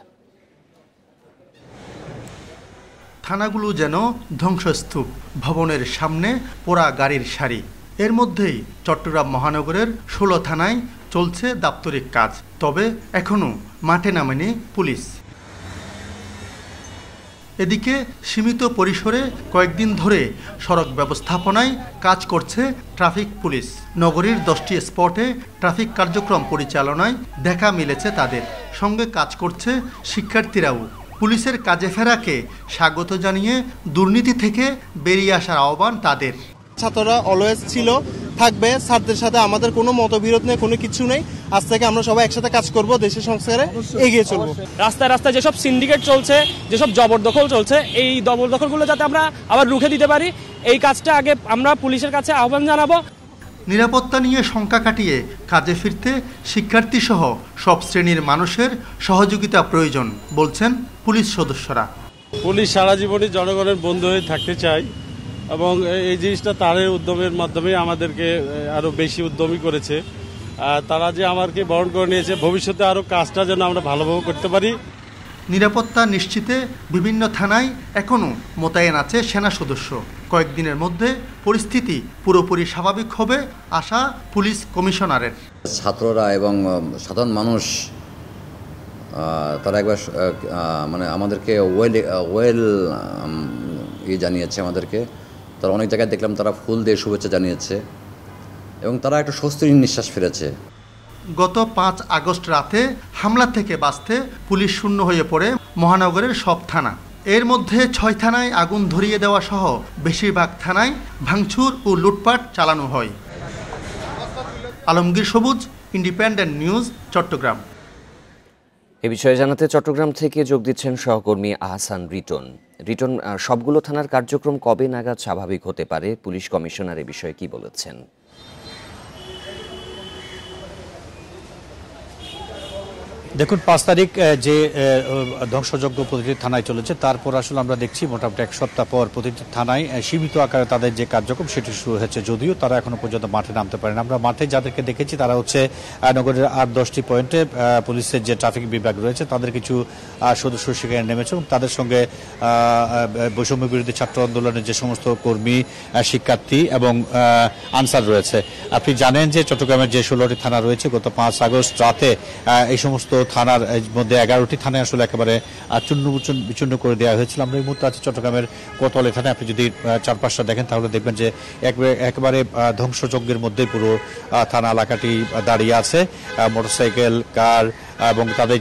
থানাগুলো যেন ধ্বংসস্তূপ, ভবনের সামনে পোড়া গাড়ির সারি। এর মধ্যেই চট্টগ্রাম মহানগরের 16 থানায় চলছে দাপ্তরিক কাজ, তবে এখনও মাঠে নামেনি পুলিশ। এদিকে সীমিত পরিসরে কয়েকদিন ধরে সড়ক ব্যবস্থাপনায় কাজ করছে ট্রাফিক পুলিশ। নগরীর 10টি স্পটে ট্রাফিক কার্যক্রম পরিচালনায় দেখা মিলেছে তাদের। সঙ্গে কাজ করছে শিক্ষার্থীরাও। পুলিশের কাজে ফেরাকে স্বাগত জানিয়ে দুর্নীতি থেকে বেরিয়ে আসার আহ্বান তাদের। ছাত্ররা অলওয়েজ ছিল, থাকবে, স্যারদের সাথে আমাদের কোনো মতবিরোধ নেই, কোনো কিছু নেই। আজ থেকে আমরা সবাই একসাথে কাজ করব, দেশের সংস্কারে এগিয়ে চলবো। রাস্তায় রাস্তায় যেসব সিন্ডিকেট চলছে, যেসব জবরদখল চলছে, এই জবরদখলগুলো যাতে আমরা আবার রুখে দিতে পারি, এই কাজটা আগে আমরা পুলিশের কাছে আহ্বান জানাবো। নিরাপত্তা নিয়ে শঙ্কা কাটিয়ে কাজে ফিরতে শিক্ষার্থীসহ সব শ্রেণীর মানুষের সহযোগিতা প্রয়োজন বলছেন পুলিশ সদস্যরা। পুলিশ সারা জীবনই জনগণের বন্ধু হয়ে থাকতে চায় এবং এই জিনিসটা তাদের উদ্যমের মাধ্যমে আমাদেরকে আরও বেশি উদ্যমী করেছে। তারা যে আমাকে বরণ করে নিয়েছে, ভবিষ্যতে আরও কাজটা যেন আমরা ভালোভাবে করতে পারি। নিরাপত্তা নিশ্চিতে বিভিন্ন থানায় এখনও মোতায়েন আছে সেনা সদস্য। কয়েকদিনের মধ্যে পরিস্থিতি পুরোপুরি স্বাভাবিক হবে আশা পুলিশ কমিশনারের। ছাত্ররা এবং সাধারণ মানুষ তারা একবার মানে আমাদেরকে ওয়েল জানিয়েছে আমাদেরকে। তারা অনেক জায়গায় দেখলাম তারা ফুল দিয়ে শুভেচ্ছা জানিয়েছে এবং তারা একটা স্বস্তির নিঃশ্বাস ফেলেছে। গত 5 আগস্ট রাতে হামলা থেকে বাঁচতে পুলিশ শূন্য হয়ে পড়ে মহানগরের সব থানা। এর মধ্যে 6 থানায় আগুন ধরিয়ে দেওয়া সহ বেশিরভাগ থানায় ভাঙচুর ও লুটপাট চালানো হয়। আলমগীর সবুজ, ইন্ডিপেন্ডেন্ট নিউজ, চট্টগ্রাম। এ বিষয়ে জানাতে চট্টগ্রাম থেকে যোগ দিচ্ছেন সহকর্মী আহসান রিটন। রিটন, সবগুলো থানার কার্যক্রম কবে নাগাদ স্বাভাবিক হতে পারে? পুলিশ কমিশনার এ বিষয়ে কি বলেছেন? দেখুন, 5 তারিখ যে ধ্বংসযজ্ঞ প্রতিটি থানায় চলেছে, তারপর আসলে আমরা দেখছি মোটামুটি 1 সপ্তাহ পর প্রতিটি থানায় সীমিত আকারে তাদের যে কার্যক্রম সেটি শুরু হয়েছে, যদিও তারা এখনো পর্যন্ত মাঠে নামতে পারেন। আমরা মাঠে যাদেরকে দেখেছি তারা হচ্ছে নগরের 8-10টি পয়েন্টে পুলিশের যে ট্রাফিক বিভাগ রয়েছে তাদের কিছু সদস্য সেখানে নেমেছে এবং তাদের সঙ্গে বৈষম্য বিরোধী ছাত্র আন্দোলনের যে সমস্ত কর্মী, শিক্ষার্থী এবং আনসার রয়েছে। আপনি জানেন যে চট্টগ্রামের যে 16টি থানা রয়েছে, গত 5 আগস্ট রাতে এই সমস্ত থানার মধ্যে 11টি থানায় আসলে একেবারে বিচ্ছিন্ন করে দেওয়া হয়েছিল। আমরা এই মুহূর্তে আছি চট্টগ্রামের কোতোয়ালি থানায়। আপনি যদি চারপাশটা দেখেন তাহলে দেখবেন যে একেবারে ধ্বংসযজ্ঞের মধ্যে পুরো থানা এলাকাটি দাঁড়িয়ে আছে। মোটরসাইকেল, কার এবং তাদের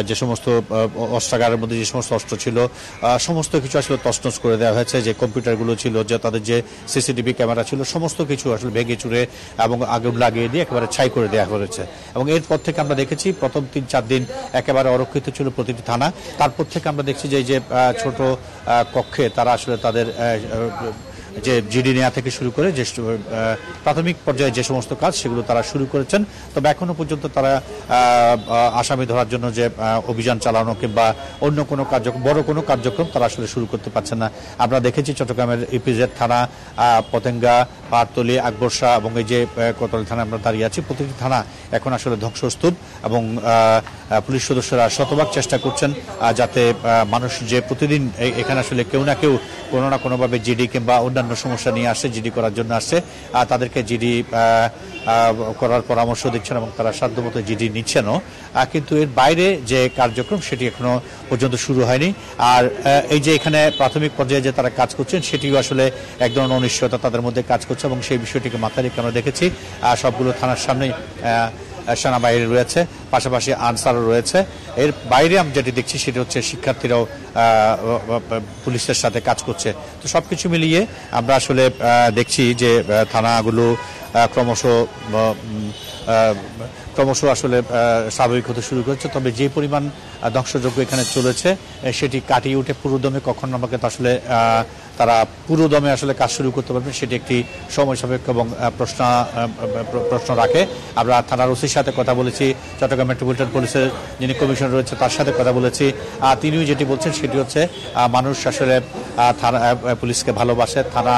যে সমস্ত অস্ত্রাগারের মধ্যে যে সমস্ত অস্ত্র ছিল সমস্ত কিছু আসলে তছনছ করে দেওয়া হয়েছে। যে কম্পিউটারগুলো ছিল, যে তাদের যে সিসিটিভি ক্যামেরা ছিল, সমস্ত কিছু আসলে ভেঙে চুরে এবং আগুন লাগিয়ে দিয়ে একেবারে ছাই করে দেওয়া হয়েছে। এবং এরপর থেকে আমরা দেখেছি প্রথম 3-4 দিন একেবারে অরক্ষিত ছিল প্রতিটি থানা। তারপর থেকে আমরা দেখছি যে ছোট কক্ষে তারা আসলে তাদের যে জিডি নেওয়া থেকে শুরু করে যে প্রাথমিক পর্যায়ে যে সমস্ত কাজ সেগুলো তারা শুরু করেছেন। তবে এখনো পর্যন্ত তারা আসামি ধরার জন্য যে অভিযান চালানো কিংবা অন্য কোনো কার্যক্রম, বড় কোনো কার্যক্রম তারা আসলে শুরু করতে পারছেন না। আমরা দেখেছি চট্টগ্রামের ইপিজেড থানা, পতেঙ্গা, পাহাড়তলী, আকবরশাহ এবং এই যে কোতোয়ালি থানা আমরা দাঁড়িয়ে আছি, প্রতিটি থানা এখন আসলে ধ্বংসস্তূপ এবং পুলিশ সদস্যরা শতভাগ চেষ্টা করছেন যাতে মানুষ যে প্রতিদিন এখানে আসলে কেউ না কেউ কোনো না কোনোভাবে জিডি কিংবা অন্যান্য সমস্যা নিয়ে আসে, জিডি করার জন্য আসছে, তাদেরকে জিডি করার পরামর্শ দিচ্ছেন এবং তারা সাধ্যমতো জিডি নিচ্ছেনও। কিন্তু এর বাইরে যে কার্যক্রম সেটি এখনো পর্যন্ত শুরু হয়নি। আর এই যে এখানে প্রাথমিক পর্যায়ে যে তারা কাজ করছেন সেটিও আসলে এক ধরনের অনিশ্চয়তা তাদের মধ্যে কাজ করছে এবং সেই বিষয়টিকে মাথায় রেখে আমরা দেখেছি সবগুলো থানার সামনে সেনাবাহিনী রয়েছে, পাশাপাশি আনসারও রয়েছে। এর বাইরে আমি যেটি দেখছি সেটি হচ্ছে শিক্ষার্থীরাও পুলিশের সাথে কাজ করছে। তো সবকিছু মিলিয়ে আমরা আসলে দেখছি যে থানাগুলো ক্রমশ আসলে স্বাভাবিক হতে শুরু করেছে। তবে যে পরিমাণ ধ্বংসযজ্ঞ এখানে চলেছে সেটি কাটিয়ে উঠে পুরোদমে কখন আমাকে আসলে তারা পুরোদমে আসলে কাজ শুরু করতে পারবেন সেটি একটি সময় সাপেক্ষ এবং প্রশ্ন রাখে। আমরা থানার ওসির সাথে কথা বলেছি, চট্টগ্রাম মেট্রোপলিটন পুলিশের যিনি কমিশনার রয়েছে তার সাথে কথা বলেছি। তিনিও যেটি বলছেন সেটি হচ্ছে মানুষ আসলে থানা পুলিশকে ভালোবাসে, থানা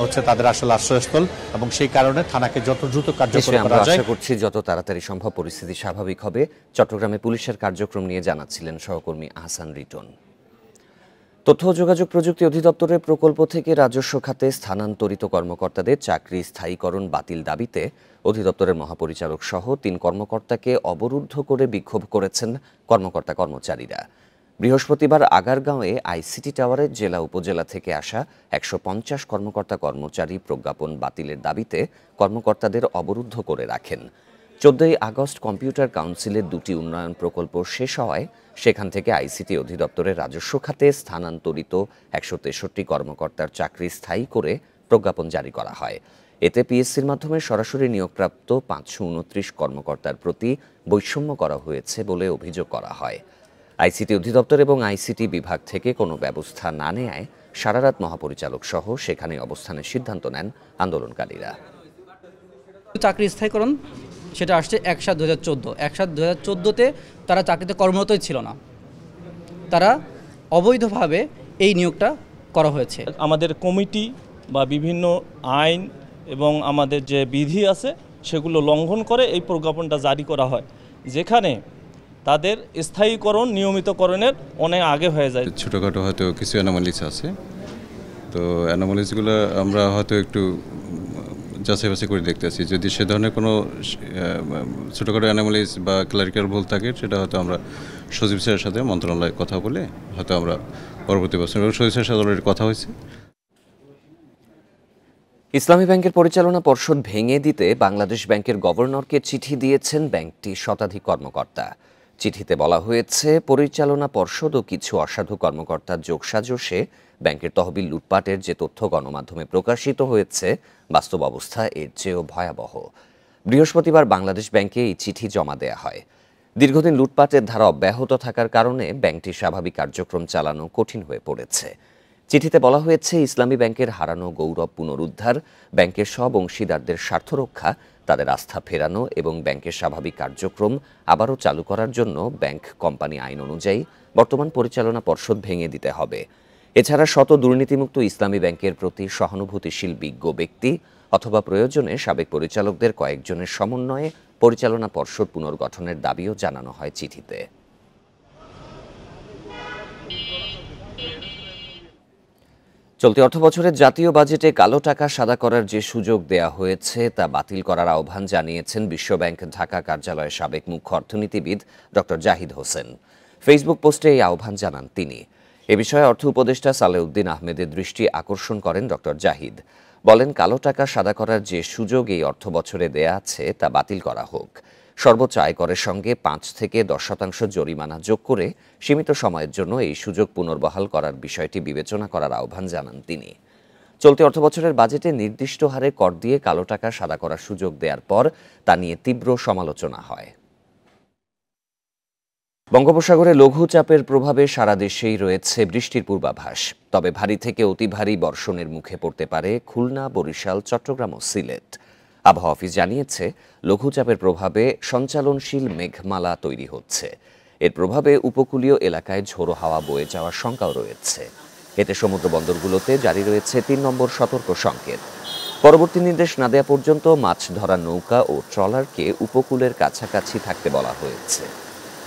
হচ্ছে তাদের আসলে আশ্রয়স্থল এবং সেই কারণে থানাকে যত দ্রুত কার্যকর করা যায়। আশা করছি যত তাড়াতাড়ি সম্ভব পরিস্থিতি স্বাভাবিক হবে। চট্টগ্রামে পুলিশের কার্যক্রম নিয়ে জানাচ্ছিলেন সহকর্মী আহসান রিটন। তথ্য ও যোগাযোগ প্রযুক্তি অধিদপ্তরের প্রকল্প থেকে রাজস্ব খাতে স্থানান্তরিত কর্মকর্তাদের চাকরি স্থায়ীকরণ বাতিল দাবিতে অধিদপ্তরের মহাপরিচালক সহ 3 কর্মকর্তাকে অবরুদ্ধ করে বিক্ষোভ করেছেন কর্মচারীরা। বৃহস্পতিবার আগারগাঁওয়ে আইসিটি টাওয়ারের জেলা উপজেলা থেকে আসা 150 কর্মকর্তা-কর্মচারী প্রজ্ঞাপন বাতিলের দাবিতে কর্মকর্তাদের অবরুদ্ধ করে রাখেন। 14 আগস্ট কম্পিউটার কাউন্সিলের 2টি উন্নয়ন প্রকল্প শেষ হওয়ায় সেখান থেকে আইসিটি অধিদপ্তরের রাজস্ব খাতে স্থানান্তরিত 163 কর্মকর্তার চাকরি স্থায়ী করে প্রজ্ঞাপন জারি করা হয়। এতে পিএসসির মাধ্যমে সরাসরি নিয়োগপ্রাপ্ত 529 কর্মকর্তার প্রতি বৈষম্য করা হয়েছে বলে অভিযোগ করা হয়। আইসিটি অধিদপ্তর এবং আইসিটি বিভাগ থেকে কোনো ব্যবস্থা না নেয়ায় সারারাত মহাপরিচালক সহ সেখানে অবস্থানের সিদ্ধান্ত নেন আন্দোলনকারীরা। চাকরি স্থায়ীকরণ সেটা আসছে 1/7/2014। 1/7/2014-তে তারা চাকরিতে কর্মরতই ছিল না, তারা অবৈধভাবে এই নিয়োগটা করা হয়েছে। আমাদের কমিটি বা বিভিন্ন আইন এবং আমাদের যে বিধি আছে সেগুলো লঙ্ঘন করে এই প্রজ্ঞাপনটা জারি করা হয়, যেখানে তাদের স্থায়ীকরণ নিয়মিতকরণের অনেক আগে হয়ে যায়। ছোটোখাটো হয়তো কিছু অ্যানোমালিস আছে, তো অ্যানোমালিসগুলো আমরা হয়তো একটু যাচাই বাছাই করে দেখতেছি। যদি সে ধরনের কোনো ছোটোখাটো অ্যানোমালিস বা ক্লারিক্যাল ভুল থাকে, সেটা হয়তো আমরা সচিব স্যারের সাথে মন্ত্রণালয়ে কথা বলে হয়তো আমরা পরবর্তী বছর সচিব স্যারের সাথে অলরেডি কথা হয়েছে। ইসলামী ব্যাংকের পরিচালনা পর্ষদ ভেঙে দিতে বাংলাদেশ ব্যাংকের গভর্নরকে চিঠি দিয়েছেন ব্যাংকটির শতাধিক কর্মকর্তা। চিঠিতে বলা হয়েছে, পরিচালনা পর্ষদ ও কিছু অসাধু কর্মকর্তার যোগসাজশে ব্যাংকের তহবিল লুটপাটের যে তথ্য গণমাধ্যমে প্রকাশিত হয়েছে, বাস্তব অবস্থা এর চেয়েও ভয়াবহ। বৃহস্পতিবার বাংলাদেশ ব্যাংকে এই চিঠি জমা দেয়া হয়। দীর্ঘদিন লুটপাটের ধারা অব্যাহত থাকার কারণে ব্যাংকটির স্বাভাবিক কার্যক্রম চালানো কঠিন হয়ে পড়েছে। চিঠিতে বলা হয়েছে, ইসলামী ব্যাংকের হারানো গৌরব পুনরুদ্ধার, ব্যাংকের সব অংশীদারদের স্বার্থ রক্ষা, তাদের আস্থা ফেরানো এবং ব্যাংকের স্বাভাবিক কার্যক্রম আবারও চালু করার জন্য ব্যাংক কোম্পানি আইন অনুযায়ী বর্তমান পরিচালনা পর্ষদ ভেঙে দিতে হবে। এছাড়া শত দুর্নীতিমুক্ত ইসলামী ব্যাংকের প্রতি সহানুভূতিশীল বিজ্ঞ ব্যক্তি অথবা প্রয়োজনে সাবেক পরিচালকদের কয়েকজনের সমন্বয়ে পরিচালনা পর্ষদ পুনর্গঠনের দাবিও জানানো হয় চিঠিতে। চলতি অর্থবছরের জাতীয় বাজেটে কালো টাকা সাদা করার যে সুযোগ দেয়া হয়েছে তা বাতিল করার আহ্বান জানিয়েছেন বিশ্বব্যাংক ঢাকা কার্যালয়ের সাবেক মুখ্য অর্থনীতিবিদ ডক্টর জাহিদ হোসেন। ফেসবুক পোস্টে এই আহ্বান জানান তিনি। এ বিষয়ে অর্থ উপদেষ্টা সালেউদ্দিন আহমেদের দৃষ্টি আকর্ষণ করেন ডক্টর জাহিদ। বলেন, কালো টাকা সাদা করার যে সুযোগ এই অর্থবছরে দেয়া আছে তা বাতিল করা হোক। সর্বোচ্চ আয়করের সঙ্গে 5 থেকে 10% জরিমানা যোগ করে সীমিত সময়ের জন্য এই সুযোগ পুনর্বহাল করার বিষয়টি বিবেচনা করার আহ্বান জানান তিনি। চলতি অর্থবছরের বাজেটে নির্দিষ্ট হারে কর দিয়ে কালো টাকা সাদা করার সুযোগ দেওয়ার পর তা নিয়ে তীব্র সমালোচনা হয়। বঙ্গোপসাগরে লঘুচাপের প্রভাবে সারা দেশেই রয়েছে বৃষ্টির পূর্বাভাস। তবে ভারী থেকে অতি ভারী বর্ষণের মুখে পড়তে পারে খুলনা, বরিশাল, চট্টগ্রাম ও সিলেট। আবহাওয়া অফিস জানিয়েছে, লঘুচাপের প্রভাবে সঞ্চালনশীল মেঘমালা তৈরি হচ্ছে। এর প্রভাবে উপকূলীয় এলাকায় ঝোড়ো হাওয়া বয়ে যাওয়ার শঙ্কাও রয়েছে। এতে সমুদ্র বন্দরগুলোতে জারি রয়েছে 3 নম্বর সতর্ক সংকেত। পরবর্তী নির্দেশ না দেওয়া পর্যন্ত মাছ ধরার নৌকা ও ট্রলারকে উপকূলের কাছাকাছি থাকতে বলা হয়েছে।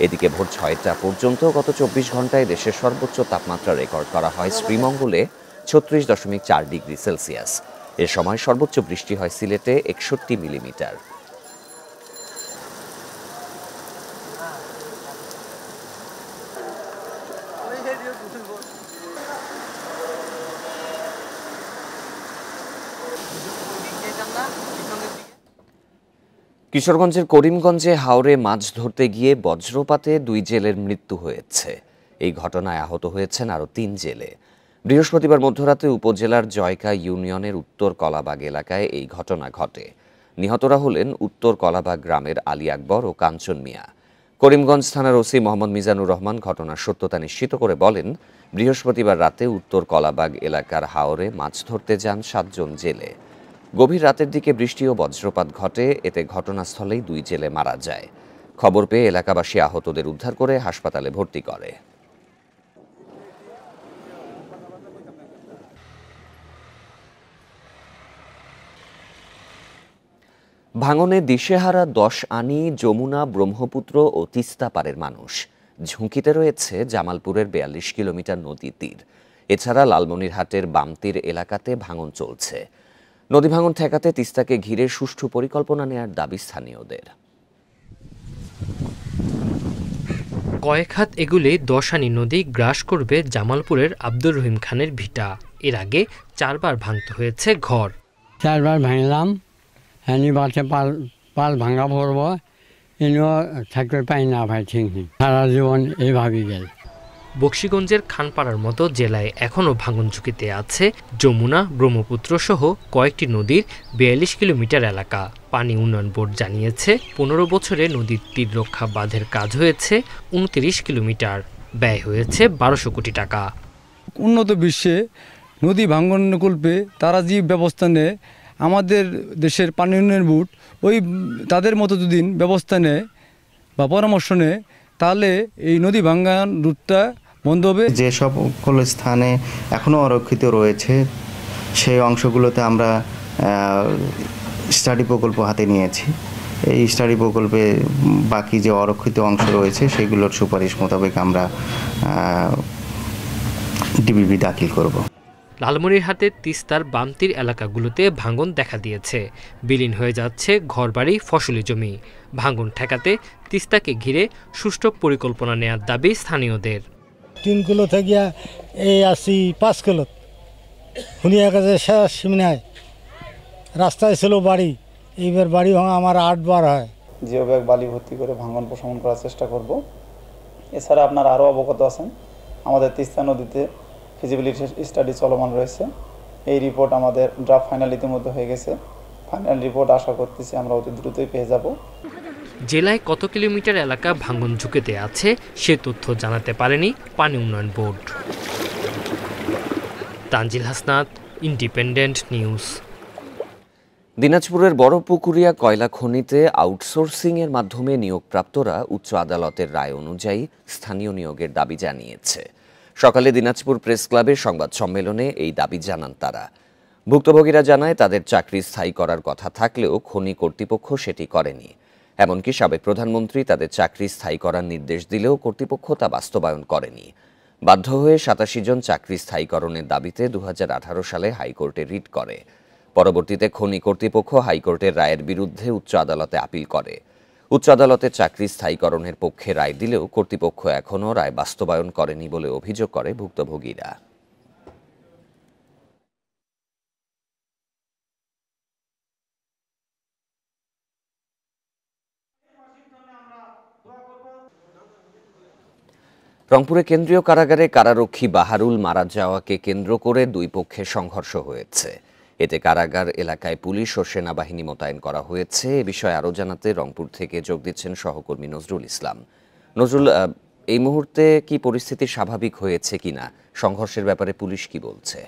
এদিকে ভোর 6টা পর্যন্ত গত 24 ঘন্টায় দেশের সর্বোচ্চ তাপমাত্রা রেকর্ড করা হয় শ্রীমঙ্গলে 36.4 ডিগ্রি সেলসিয়াস। এ সময় সর্বোচ্চ বৃষ্টি হয় সিলেটে 61 মিলিমিটার। কিশোরগঞ্জের করিমগঞ্জে হাওরে মাছ ধরতে গিয়ে বজ্রপাতে 2 জেলের মৃত্যু হয়েছে। এই ঘটনায় আহত হয়েছেন আরও 3 জেলে। বৃহস্পতিবার মধ্যরাতে উপজেলার জয়কা ইউনিয়নের উত্তর কলাবাগ এলাকায় এই ঘটনা ঘটে। নিহতরা হলেন উত্তর কলাবাগ গ্রামের আলী আকবর ও কাঞ্চন মিয়া। করিমগঞ্জ থানার ওসি মোহাম্মদ মিজানুর রহমান ঘটনার সত্যতা নিশ্চিত করে বলেন, বৃহস্পতিবার রাতে উত্তর কলাবাগ এলাকার হাওরে মাছ ধরতে যান 7 জন জেলে। গভীর রাতের দিকে বৃষ্টি ও বজ্রপাত ঘটে, এতে ঘটনাস্থলেই 2 জেলে মারা যায়। খবর পেয়ে এলাকাবাসী আহতদের উদ্ধার করে হাসপাতালে ভর্তি করে। ভাঙনে দিশেহারা 10 আনি যমুনা, ব্রহ্মপুত্র ও তিস্তা পারের মানুষ। ঝুঁকিতে রয়েছে জামালপুরের 42 কিলোমিটার নদী তীর। এছাড়া লালমনিরহাটের বামতীর এলাকাতে ভাঙন চলছে। নদী ভাঙন ঠেকাতে তিস্তাকে ঘিরে সুষ্ঠু পরিকল্পনা নেয়ার দাবি স্থানীয়দের। কয়েক হাত এগুলে 10 আনি নদী গ্রাস করবে জামালপুরের আব্দুর রহিম খানের ভিটা। এর আগে 4 বার ভাঙতে হয়েছে ঘর। 4 বার ভাঙলাম, এনি বাসে পাল ভাঙা পড়ব, এনেও থাকতে পাই না ভাই, ঠিক নেই, সারা জীবন এইভাবেই গেল। বক্সিগঞ্জের খানপাড়ার মতো জেলায় এখনও ভাঙন ঝুঁকিতে আছে যমুনা, ব্রহ্মপুত্র সহ কয়েকটি নদীর 42 কিলোমিটার এলাকা। পানি উন্নয়ন বোর্ড জানিয়েছে, 15 বছরে নদীর তীর রক্ষা বাঁধের কাজ হয়েছে 29 কিলোমিটার, ব্যয় হয়েছে 1200 কোটি টাকা। উন্নত বিশ্বে নদী ভাঙন কল্পে তারা যে ব্যবস্থা নেয়, আমাদের দেশের পানি উন্নয়ন বোর্ড ওই তাদের মতো যদি ব্যবস্থা নেয় বা পরামর্শ নেয়, তাহলে এই নদী ভাঙন রুটটা বন্ধ হবে। যে সকল স্থানে এখনও অরক্ষিত রয়েছে সেই অংশগুলোতে আমরা স্টাডি প্রকল্প হাতে নিয়েছি। এই স্টাডি প্রকল্পে বাকি যে অরক্ষিত অংশ রয়েছে সেগুলোর সুপারিশ মোতাবেক আমরা ডিবিবি দাখিল করব। লালমনিরহাটের তিস্তার বামতির এলাকাগুলোতে ভাঙন দেখা দিয়েছে। বিলীন হয়ে যাচ্ছে ঘরবাড়ি, ফসলি জমি। ভাঙন ঠেকাতে তিস্তাকে ঘিরে সুষ্ঠু পরিকল্পনা নেওয়ার দাবি স্থানীয়দের। 3 কিলো থেকে এই আসি 5 কিলো হুনিয়া কাছে শেষ সীমানায় রাস্তায় ছিল বাড়ি, এইবার বাড়ি ভাঙা আমার 8 বার হয়। জিও ব্যাগ বালি ভর্তি করে ভাঙন প্রশমন করার চেষ্টা করব। এছাড়া আপনারা আরও অবগত আছেন আমাদের তিস্তা নদীতে ফিজিবিলিটি স্টাডি চলমান রয়েছে। এই রিপোর্ট আমাদের ড্রাফট ফাইনাল ইতিমধ্যে হয়ে গেছে। ফাইনাল রিপোর্ট আশা করতেছি আমরা অতি দ্রুতই পেয়ে যাব। জেলায় কত কিলোমিটার এলাকা ভাঙন ঝুঁকিতে আছে সে তথ্য জানাতে পারেনি পানি উন্নয়ন board. Tanzil Hasnat, independent news. দিনাজপুরের বড়পুকুরিয়া কয়লা খনিতে আউটসোর্সিংয়ের মাধ্যমে নিয়োগপ্রাপ্তরা উচ্চ আদালতের রায় অনুযায়ী স্থানীয় নিয়োগের দাবি জানিয়েছে। সকালে দিনাজপুর প্রেস ক্লাবের সংবাদ সম্মেলনে এই দাবি জানান তারা। ভুক্তভোগীরা জানায় তাদের চাকরি স্থায়ী করার কথা থাকলেও খনি কর্তৃপক্ষ সেটি করেনি। এমনকি সাবেক প্রধানমন্ত্রী তাদের চাকরি স্থায়ী করার নির্দেশ দিলেও কর্তৃপক্ষ তা বাস্তবায়ন করেনি। বাধ্য হয়ে 87 জন চাকরি স্থায়ীকরণের দাবিতে 2018 সালে হাইকোর্টে রিট করে। পরবর্তীতে খনি কর্তৃপক্ষ হাইকোর্টের রায়ের বিরুদ্ধে উচ্চ আদালতে আপিল করে। উচ্চ আদালতে চাকরি স্থায়ীকরণের পক্ষে রায় দিলেও কর্তৃপক্ষ এখনও রায় বাস্তবায়ন করেনি বলে অভিযোগ করে ভুক্তভোগীরা। রংপুরে কেন্দ্রীয় কারাগারে কারারক্ষী বাহারুল মারা যাওয়াকে কেন্দ্র করে দুই পক্ষের সংঘর্ষ হয়েছে। এতে কারাগার এলাকায় পুলিশ ও সেনাবাহিনী মোতায়েন করা হয়েছে। এ বিষয়ে আরও জানাতে রংপুর থেকে যোগ দিচ্ছেন সহকর্মী নজরুল ইসলাম। নজরুল, এই মুহূর্তে কি পরিস্থিতি স্বাভাবিক হয়েছে কিনা, সংঘর্ষের ব্যাপারে পুলিশ কি বলছে?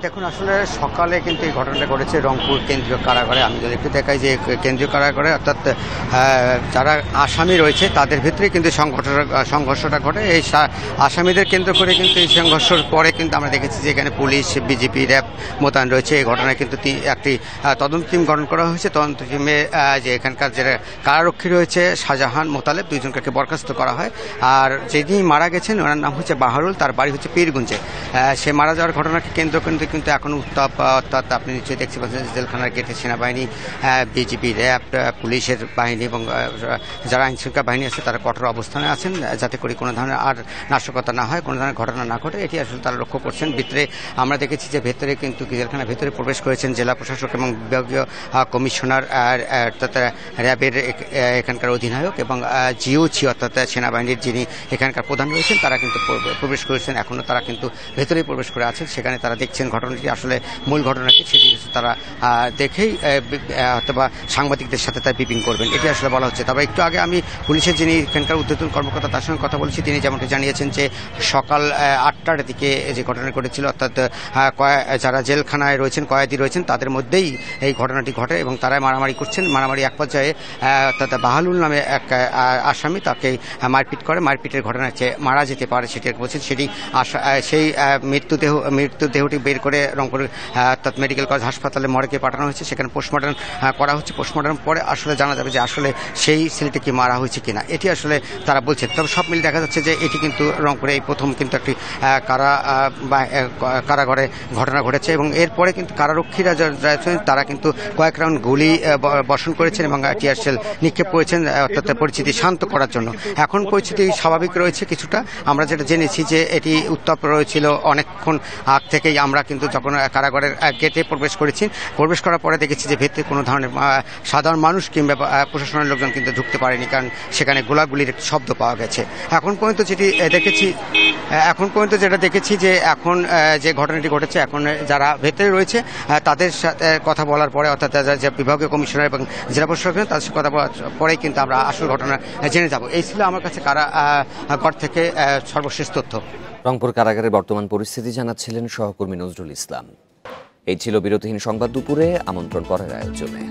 দেখুন, আসলে সকালে কিন্তু এই ঘটনাটা ঘটেছে রংপুর কেন্দ্রীয় কারাগারে। আমি যদি একটু দেখাই যে কেন্দ্রীয় কারাগারে অর্থাৎ যারা আসামি রয়েছে তাদের ভিতরে কিন্তু সংঘর্ষটা ঘটে। এই আসামিদের কেন্দ্র করে কিন্তু এই সংঘর্ষের পরে কিন্তু আমরা দেখেছি যে এখানে পুলিশ, বিজেপি, র্যাব মোতায়েন রয়েছে। এই ঘটনায় কিন্তু একটি তদন্ত টিম গঠন করা হয়েছে। তদন্ত টিমে যে এখানকার যে কারারক্ষী রয়েছে শাহজাহান, মোতালেব, দুইজনকে বরখাস্ত করা হয়। আর যিনি মারা গেছেন ওনার নাম হচ্ছে বাহারুল, তার বাড়ি হচ্ছে পীরগঞ্জে। সে মারা যাওয়ার ঘটনাকে কেন্দ্র কিন্তু এখন উত্তাপ, অর্থাৎ আপনি নিশ্চয়ই দেখতে পাচ্ছেন জেলখানার গেটে সেনাবাহিনী, বিজিবি, র্যাব, পুলিশের বাহিনী এবং যারা আইনশৃঙ্খলা বাহিনী আছে তারা কঠোর অবস্থানে আছেন যাতে করে কোনো ধরনের আর নাশকতা না হয়, কোনো ধরনের ঘটনা না ঘটে। এটি আসলে তারা লক্ষ্য করছেন। ভিতরে আমরা দেখেছি যে ভেতরে কিন্তু জেলখানার ভেতরে প্রবেশ করেছেন জেলা প্রশাসক এবং বিভাগীয় কমিশনার, অর্থাৎ র্যাবের এখানকার অধিনায়ক এবং জিওসি অর্থাৎ সেনাবাহিনীর যিনি এখানকার প্রধান রয়েছেন তারা কিন্তু প্রবেশ করেছেন। এখনও তারা কিন্তু ভেতরেই প্রবেশ করে আছেন। সেখানে তারা দেখছেন ঘটনাটি আসলে মূল ঘটনাটি, সেটি তারা দেখেই অথবা সাংবাদিকদের সাথে তাই ব্রিফিং করবেন, এটি আসলে বলা হচ্ছে। তবে একটু আগে আমি পুলিশের যিনি এখানকার ঊর্ধ্বতন কর্মকর্তা তার সঙ্গে কথা বলেছি। তিনি যেমনটি জানিয়েছেন যে সকাল 8টার দিকে যে ঘটনা ঘটেছিল, অর্থাৎ যারা জেলখানায় রয়েছেন, কয়েদি রয়েছেন, তাদের মধ্যেই এই ঘটনাটি ঘটে এবং তারা মারামারি করছেন। মারামারি এক পর্যায়ে অর্থাৎ বাহালুল নামে এক আসামি তাকে মারপিট করে। মারপিটের ঘটনা হচ্ছে মারা যেতে পারে সেটি বলছেন। সেটি সেই মৃতদেহটি বের করে রংপুর অর্থাৎ মেডিকেল কলেজ হাসপাতালে মর্গে পাঠানো হয়েছে। সেখানে পোস্টমর্টম করা হচ্ছে। পোস্টমর্টম পরে আসলে জানা যাবে যে আসলে সেই ছেলেটিকে মারা হয়েছে কিনা, এটি আসলে তারা বলছেন। তবে সব মিলে দেখা যাচ্ছে যে এটি কিন্তু রংপুরে এই প্রথম কিন্তু একটি কারাগারে ঘটনা ঘটেছে এবং এরপরে কিন্তু কারারক্ষীরা রয়েছেন তারা কিন্তু কয়েক রাউন্ড গুলি বর্ষণ করেছেন এবং টিয়ার সেল নিক্ষেপ করেছেন অর্থাৎ পরিস্থিতি শান্ত করার জন্য। এখন পরিস্থিতি স্বাভাবিক রয়েছে কিছুটা। আমরা যেটা জেনেছি যে এটি উত্তাপ রয়েছিল অনেকক্ষণ আগ থেকেই। আমরা কিন্তু যখন কারাগারের গেটে প্রবেশ করার পরে দেখেছি যে ভেতরে কোনো ধরনের সাধারণ মানুষ কিংবা প্রশাসনের লোকজন কিন্তু ঢুকতে পারেনি, কারণ সেখানে গোলাগুলির শব্দ পাওয়া গেছে। এখন পর্যন্ত যেটা দেখেছি যে এখন যে ঘটনাটি ঘটেছে, এখন যারা ভেতরে রয়েছে তাদের সাথে কথা বলার পরে, অর্থাৎ যে বিভাগীয় কমিশনার এবং জেলা প্রশাসক তাদের সাথে কথা বলার পরেই কিন্তু আমরা আসল ঘটনা জেনে যাব। এই ছিল আমার কাছে কারাগার থেকে সর্বশেষ তথ্য। রংপুর কারাগারের বর্তমান পরিস্থিতি জানাচ্ছিলেন সহকর্মী নজরুল ইসলাম। এই ছিল বিরতিহীন সংবাদ দুপুরে। আমন্ত্রণ পরের আয়োজনে।